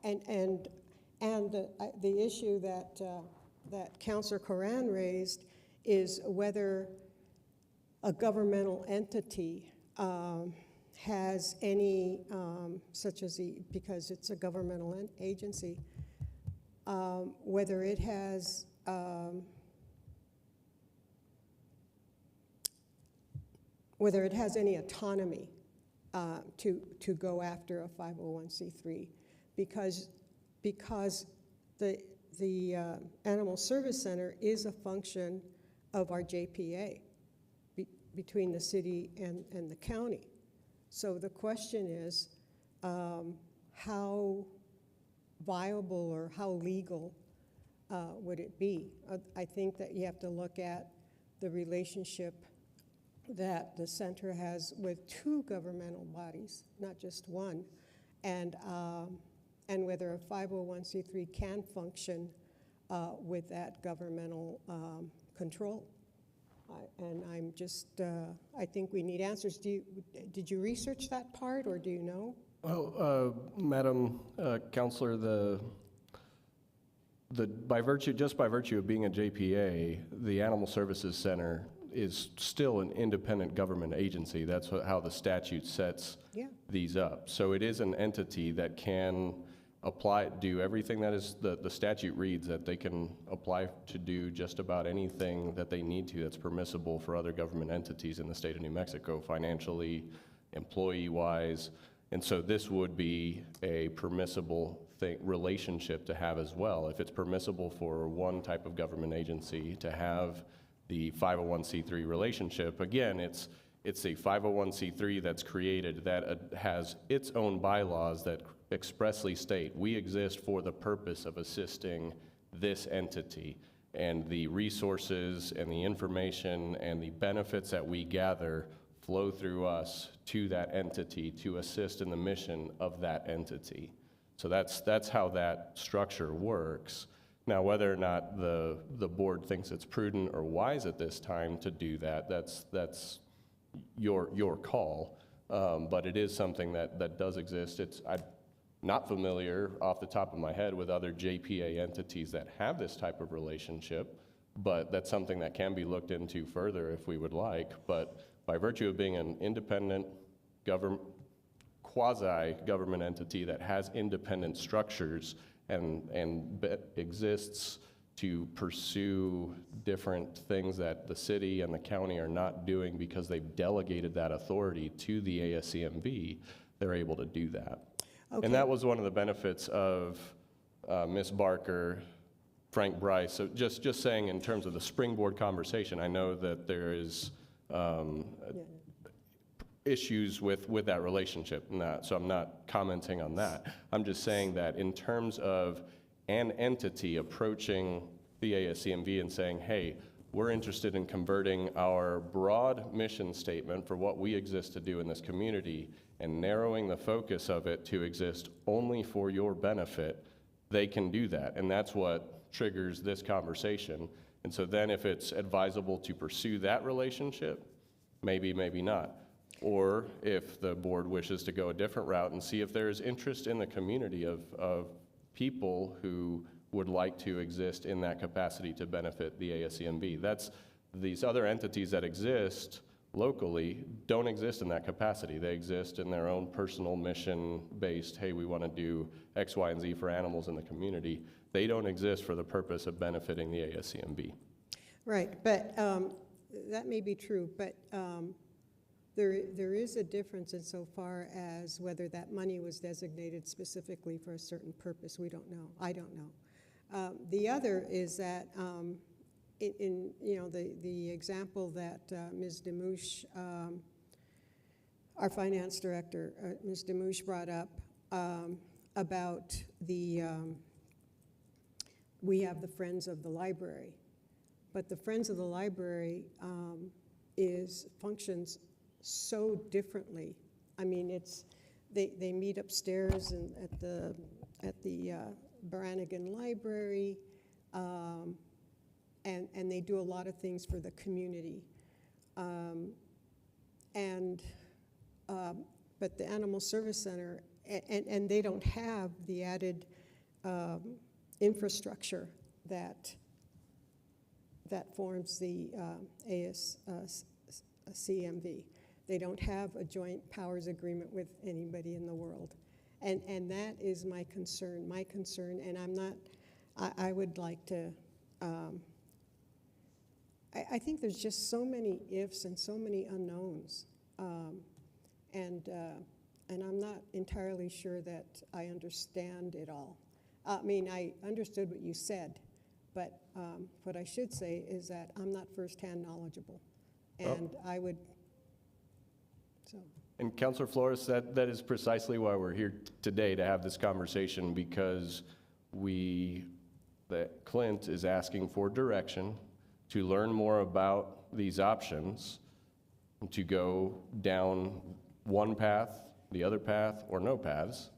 and the issue that Councilor Coran raised is whether a governmental entity has any, such as because it's a governmental agency, whether it has any autonomy to go after a 501c3, because the Animal Service Center is a function of our JPA between the city and the county. So the question is, how viable or how legal would it be? I think that you have to look at the relationship that the center has with two governmental bodies, not just one, and whether a 501c3 can function with that governmental control. And I'm just, I think we need answers. Did you research that part, or do you know? Well, Madam Counselor, by virtue of being a JPA, the Animal Services Center is still an independent government agency. That's how the statute sets these up. So it is an entity that can do everything that is the statute reads, that they can apply to do just about anything that they need to that's permissible for other government entities in the state of New Mexico, financially, employee-wise. And so this would be a permissible relationship to have as well. If it's permissible for one type of government agency to have the 501c3 relationship, again, it's a 501c3 that's created that has its own bylaws that expressly state, we exist for the purpose of assisting this entity, and the resources and the information and the benefits that we gather flow through us to that entity to assist in the mission of that entity. So that's how that structure works. Now, whether or not the board thinks it's prudent or wise at this time to do that, that's your call. But it is something that does exist. I'm not familiar off the top of my head with other JPA entities that have this type of relationship, but that's something that can be looked into further if we would like. But by virtue of being an independent quasi-government entity that has independent structures and exists to pursue different things that the city and the county are not doing because they've delegated that authority to the ASCMV, they're able to do that. Okay. And that was one of the benefits of Ms. Barker, Frank Bryce. So just saying in terms of the springboard conversation, I know that there is issues with that relationship. So I'm not commenting on that. I'm just saying that in terms of an entity approaching the ASCMV and saying, hey, we're interested in converting our broad mission statement for what we exist to do in this community and narrowing the focus of it to exist only for your benefit, they can do that. And that's what triggers this conversation. And so then if it's advisable to pursue that relationship, maybe, maybe not. Or if the board wishes to go a different route and see if there's interest in the community of people who would like to exist in that capacity to benefit the ASCMV. These other entities that exist locally don't exist in that capacity. They exist in their own personal mission-based, hey, we want to do X, Y, and Z for animals in the community. They don't exist for the purpose of benefiting the ASCMV. Right, but that may be true, but there is a difference insofar as whether that money was designated specifically for a certain purpose. We don't know. I don't know. The other is that in the example that Ms. Demouche, our finance director, Ms. Demouche brought up about we have the Friends of the Library, but the Friends of the Library functions so differently. I mean, they meet upstairs and at the Baranigan Library, and they do a lot of things for the community. But the Animal Service Center, and they don't have the added infrastructure that forms the ASCMV. They don't have a joint powers agreement with anybody in the world. And that is my concern, and I'm not, I would like to, I think there's just so many ifs and so many unknowns, and I'm not entirely sure that I understand it all. I mean, I understood what you said, but what I should say is that I'm not firsthand knowledgeable, and I would, so. And Councilor Flores, that is precisely why we're here today, to have this conversation, because that Clint is asking for direction to learn more about these options, to go down one path, the other path, or no paths.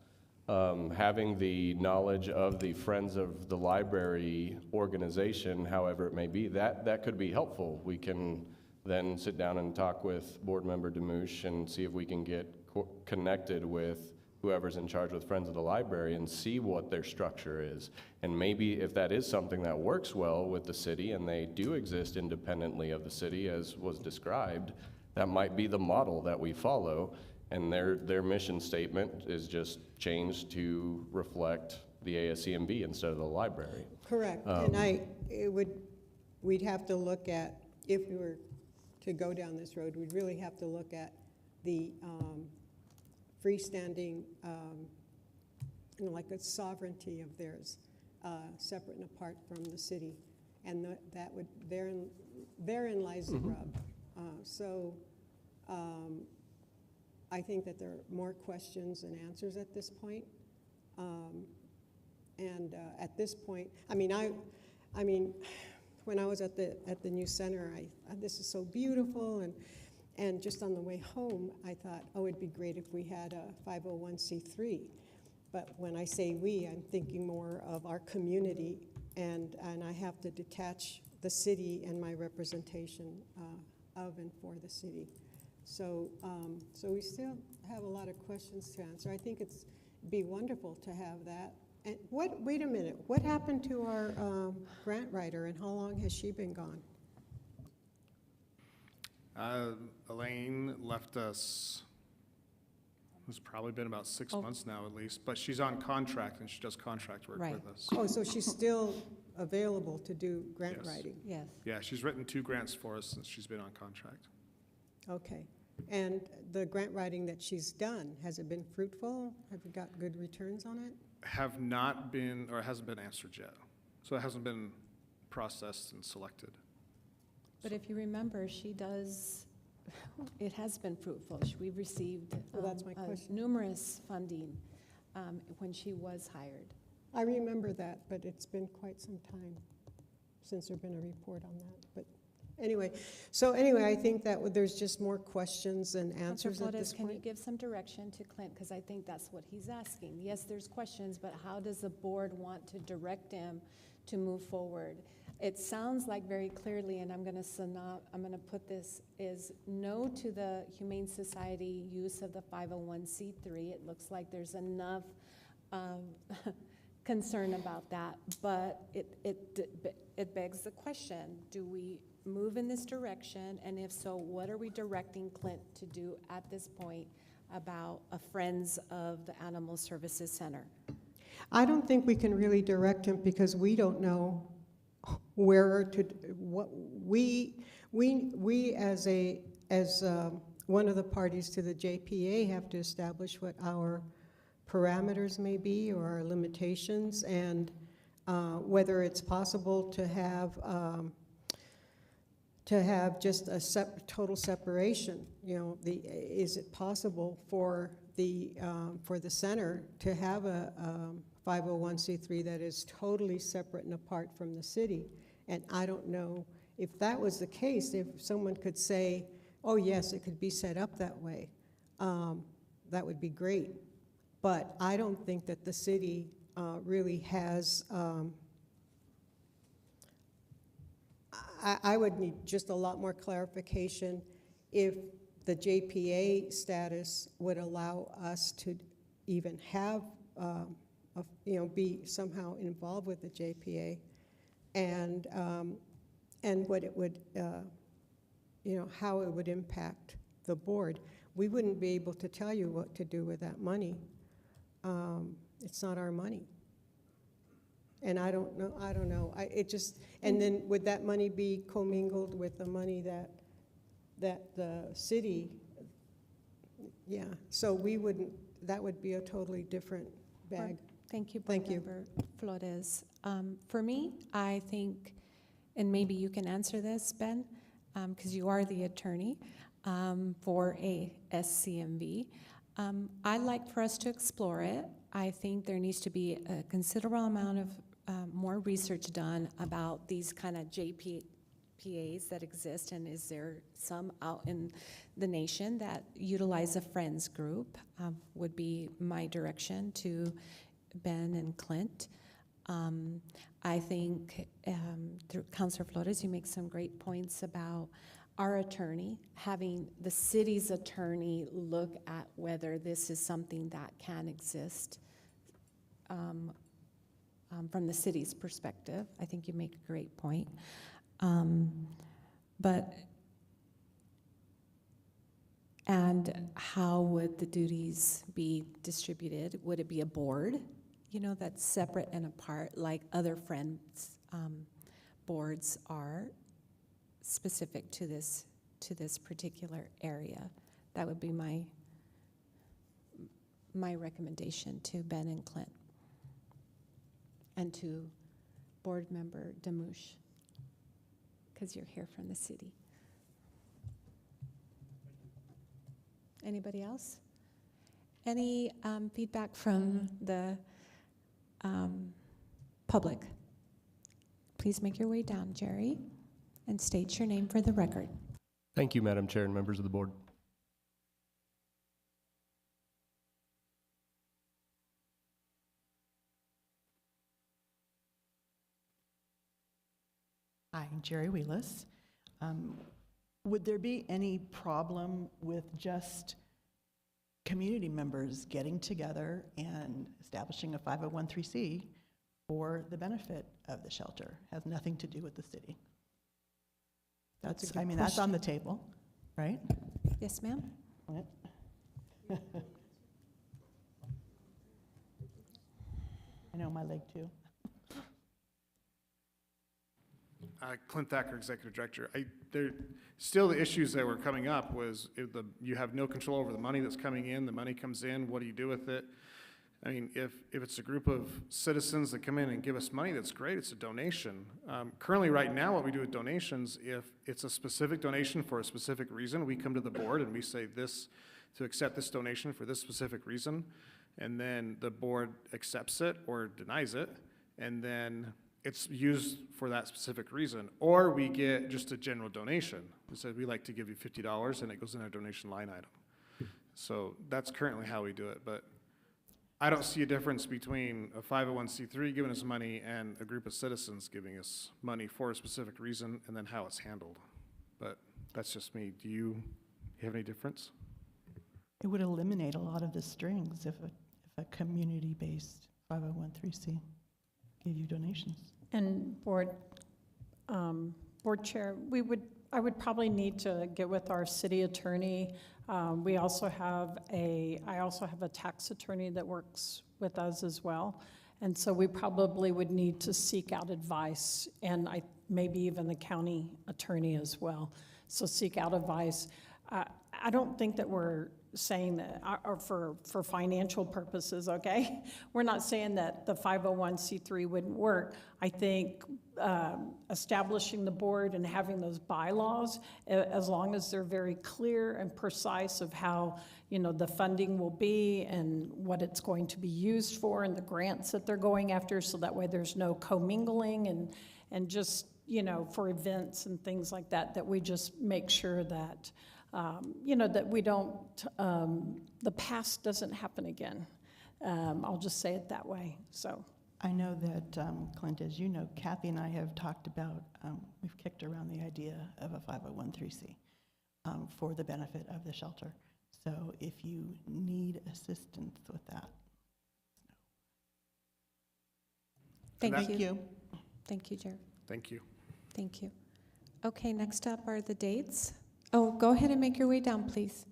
Having the knowledge of the Friends of the Library organization, however it may be, that could be helpful. We can then sit down and talk with Board Member Demouche and see if we can get connected with whoever's in charge with Friends of the Library and see what their structure is. And maybe if that is something that works well with the city and they do exist independently of the city as was described, that might be the model that we follow, and their mission statement is just changed to reflect the ASCMV instead of the library. Correct, and we'd have to look at, if we were to go down this road, we'd really have to look at the freestanding, like a sovereignty of theirs, separate and apart from the city, and that would therein lies the rub. I think that there are more questions than answers at this point, and at this point, I mean, when I was at the new center, this is so beautiful, and just on the way home, I thought, oh, it'd be great if we had a 501c3. But when I say we, I'm thinking more of our community, and I have to detach the city and my representation of and for the city. So we still have a lot of questions to answer. I think it'd be wonderful to have that. And wait a minute, what happened to our grant writer, and how long has she been gone? Elaine left us, it's probably been about 6 months now at least, but she's on contract and she does contract work with us. Oh, so she's still available to do grant writing? Yes. Yeah, she's written 2 grants for us since she's been on contract. Okay. And the grant writing that she's done, has it been fruitful? Have you got good returns on it? Have not been, or hasn't been answered yet. So it hasn't been processed and selected. But if you remember, she does it has been fruitful. We've received Well, that's my question. numerous funding when she was hired. I remember that, but it's been quite some time since there's been a report on that. But anyway, I think that there's just more questions than answers at this Can you point. give some direction to Clint? Because I think that's what he's asking. Yes, there's questions, but how does the board want to direct him to move forward? It sounds like very clearly, and I'm going to put this, is no to the Humane Society use of the 501c3. It looks like there's enough concern about that, but it begs the question, do we move in this direction? And if so, what are we directing Clint to do at this point about a Friends of the Animal Services Center? I don't think we can really direct him because we don't know where to, what we as one of the parties to the JPA have to establish what our parameters may be or our limitations, and whether it's possible to have just a total separation. Is it possible for the center to have a 501c3 that is totally separate and apart from the city? And I don't know if that was the case, if someone could say, oh yes, it could be set up that way, that would be great. But I don't think that the city really has, I would need just a lot more clarification if the JPA status would allow us to even have, be somehow involved with the JPA, and what it would, how it would impact the board. We wouldn't be able to tell you what to do with that money. It's not our money. And I don't know. And then would that money be commingled with the money that the city, yeah. So that would be a totally different bag. Thank you, Thank you. Board Member Flores. For me, I think, and maybe you can answer this, Ben, because you are the attorney for ASCMV. I'd like for us to explore it. I think there needs to be a considerable amount of more research done about these kind of JPAs that exist, and is there some out in the nation that utilize a friends group, would be my direction to Ben and Clint. I think through Councilor Flores, you make some great points about our attorney, having the city's attorney look at whether this is something that can exist from the city's perspective. I think you make a great point. And how would the duties be distributed? Would it be a board, that's separate and apart, like other friends boards are, specific to this particular area? That would be my recommendation to Ben and Clint, and to Board Member Damouche, because you're here from the city. Anybody else? Any feedback from the public? Please make your way down, Jerry, and state your name for the record. Thank you, Madam Chair and members of the board. Hi, I'm Jerry Wheelis. Would there be any problem with just community members getting together and establishing a 501(c)(3) for the benefit of the shelter? Has nothing to do with the city. That's on the table, right? Yes, ma'am. I know my leg too. Clint Thacker, Executive Director. Still the issues that were coming up was you have no control over the money that's coming in. The money comes in, what do you do with it? I mean, if it's a group of citizens that come in and give us money, that's great, it's a donation. Currently, right now, what we do with donations, if it's a specific donation for a specific reason, we come to the board and we say this, to accept this donation for this specific reason, and then the board accepts it or denies it, and then it's used for that specific reason. Or we get just a general donation. We said, we'd like to give you $50, and it goes in our donation line item. So that's currently how we do it, but I don't see a difference between a 501c3 giving us money and a group of citizens giving us money for a specific reason and then how it's handled. But that's just me. Do you have any difference? It would eliminate a lot of the strings if a community-based 501c gave you donations. And board chair, I would probably need to get with our city attorney. I also have a tax attorney that works with us as well. And so we probably would need to seek out advice, and maybe even the county attorney as well. So seek out advice. I don't think that we're saying that, or for financial purposes, okay? We're not saying that the 501c3 wouldn't work. I think establishing the board and having those bylaws, as long as they're very clear and precise of how, the funding will be and what it's going to be used for and the grants that they're going after, so that way there's no commingling and just, for events and things like that, that we just make sure that that we don't, the past doesn't happen again. I'll just say it that way, so. I know that, Clint, as you know, Kathy and I have talked about, we've kicked around the idea of a 501c for the benefit of the shelter. So if you need assistance with that. Thank you. Thank you, Jared. Thank you. Thank you. Okay, next up are the dates. Oh, go ahead and make your way down, please.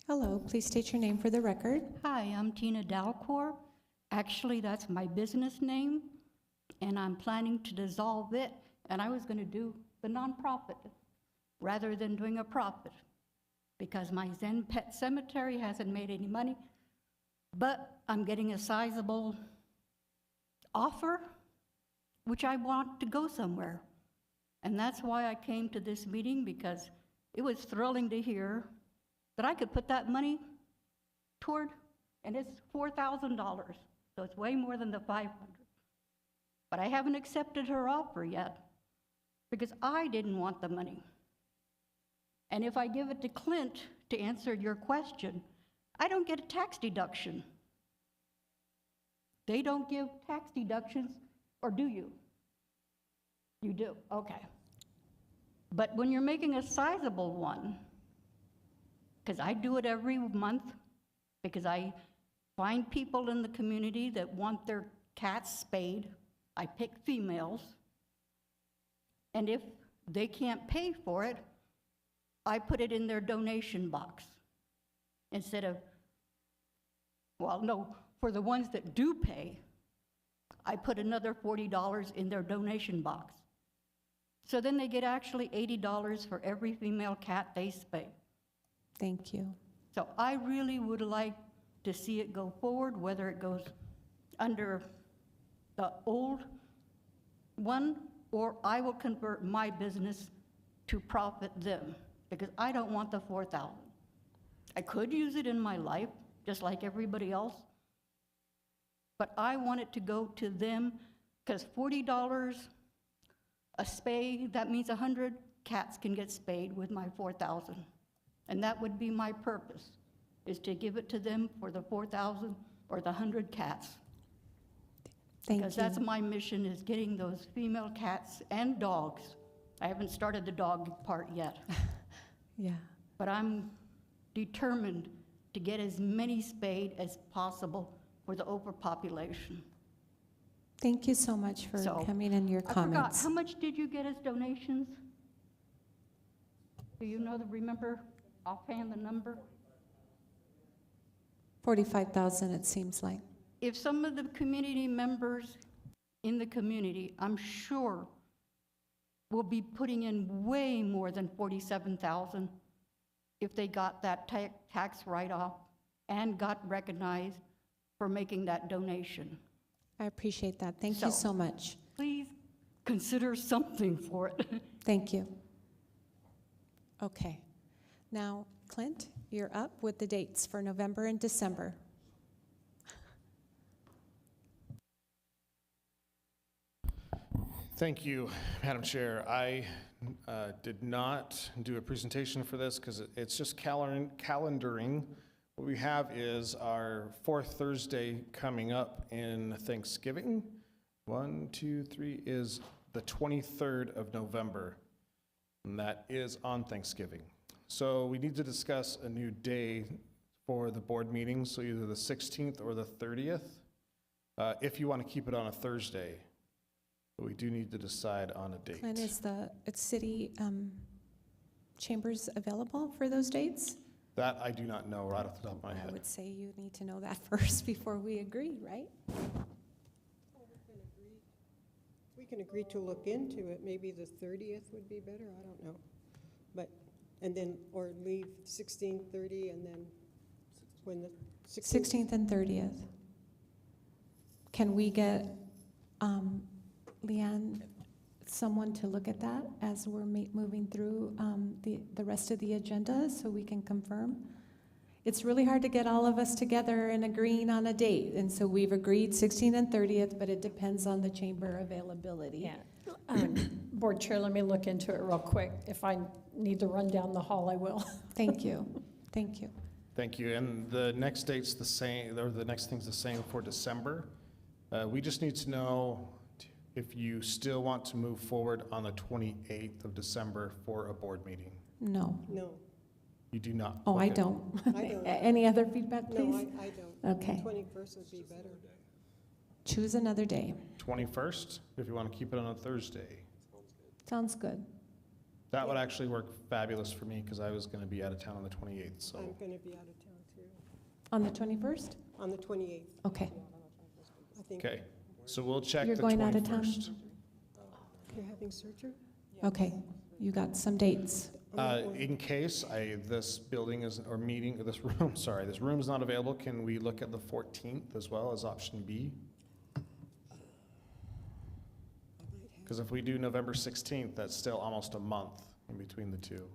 Hello, please state your name for the record. Hi, I'm Tina Dalcor. Actually, that's my business name, and I'm planning to dissolve it, and I was going to do the nonprofit rather than doing a profit because my Zen Pet Cemetery hasn't made any money, but I'm getting a sizable offer, which I want to go somewhere. And that's why I came to this meeting, because it was thrilling to hear that I could put that money toward, and it's $4,000, so it's way more than the 500. But I haven't accepted her offer yet because I didn't want the money. And if I give it to Clint to answer your question, I don't get a tax deduction. They don't give tax deductions, or do you? You do, okay. But when you're making a sizable one, because I do it every month, because I find people in the community that want their cats spayed. I pick females, and if they can't pay for it, I put it in their donation box instead of, well, no, for the ones that do pay, I put another $40 in their donation box. So then they get actually $80 for every female cat they spay. Thank you. So I really would like to see it go forward, whether it goes under the old one, or I will convert my business to profit them, because I don't want the 4,000. I could use it in my life, just like everybody else, but I want it to go to them, because $40 a spay, that means 100 cats can get spayed with my 4,000. And that would be my purpose, is to give it to them for the 4,000 or the 100 cats. Thank you. Because that's my mission, is getting those female cats and dogs. I haven't started the dog part yet. Yeah. But I'm determined to get as many spayed as possible for the overpopulation. Thank you so much for coming in your I forgot, comments. how much did you get as donations? Do you know remember offhand the number? 45,000, it seems like. If some of the community members in the community, I'm sure, will be putting in way more than 47,000 if they got that tax write-off and got recognized for making that donation. I appreciate that. Thank you so much. Please consider something for it. Thank you. Okay. Now, Clint, you're up with the dates for November and December. Thank you, Madam Chair. I did not do a presentation for this because it's just calendaring. What we have is our fourth Thursday coming up in Thanksgiving. 1, 2, 3 is the 23rd of November, and that is on Thanksgiving. So we need to discuss a new day for the board meeting, so either the 16th or the 30th, if you want to keep it on a Thursday. But we do need to decide on a date. Clint, is the city chambers available for those dates? That I do not know right off the top of my I head. would say you need to know that first before we agree, right? We can agree to look into it. Maybe the 30th would be better, I don't know. But, and then, or leave 16, 30, and then when the 16th and 30th. Can we get Leanne, someone to look at that as we're moving through the rest of the agenda so we can confirm? It's really hard to get all of us together and agreeing on a date, and so we've agreed 16th and 30th, but it depends on the chamber availability. Yeah. Board Chair, let me look into it real quick. If I need to run down the hall, I will. Thank you. Thank you. Thank you. And the next date's the same, or the next thing's the same for December. We just need to know if you still want to move forward on the 28th of December for a board meeting. No. No, You do not? Oh, I Okay. don't. I don't. Any other feedback, no, please? I don't. Okay. 21st would be better. Choose another day. 21st, if you want to keep it on a Thursday. Sounds good. That would actually work fabulous for me because I was going to be out of town on the 28th, so. I'm going to be out of town too, On the 21st? on the 28th, Okay. I think. Okay, so we'll check You're the going out of 21st. town? You're having surgery? Okay. You got some dates. In case this building is, or meeting, this room, sorry, this room's not available, can we look at the 14th as well as option B? Because if we do November 16th, that's still almost a month in between the two.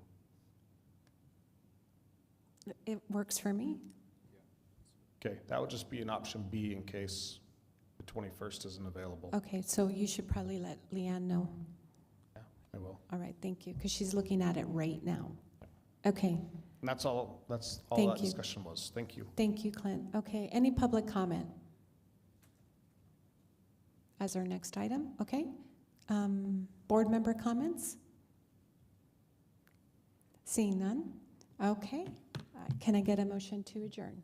It works for me. Okay, that would just be an option B in case the 21st isn't available. Okay, so you should probably let Leanne know. Yeah, I will. All right, thank you, because she's looking at it right now. Okay, And that's all Thank that you. discussion was. Thank you. thank you, Clint. Okay, any public comment? As our next item, okay. Board member comments? Seeing none? Okay, can I get a motion to adjourn?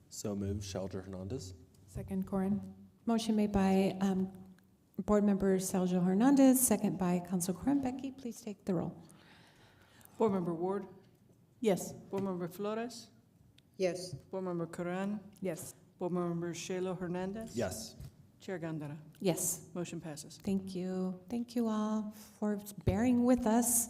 So moved, Shelter Hernandez. Second, Corin. Motion made by Board Member Sergio Hernandez, second by Council Corin. Becky, please take the roll. Board Member Ward, Yes. Board Member Flores, Yes. Board Member Coran, Yes. Board Member Shelo Hernandez. Yes. Chair Gandara. Yes, Motion passes. thank you. Thank you all for bearing with us.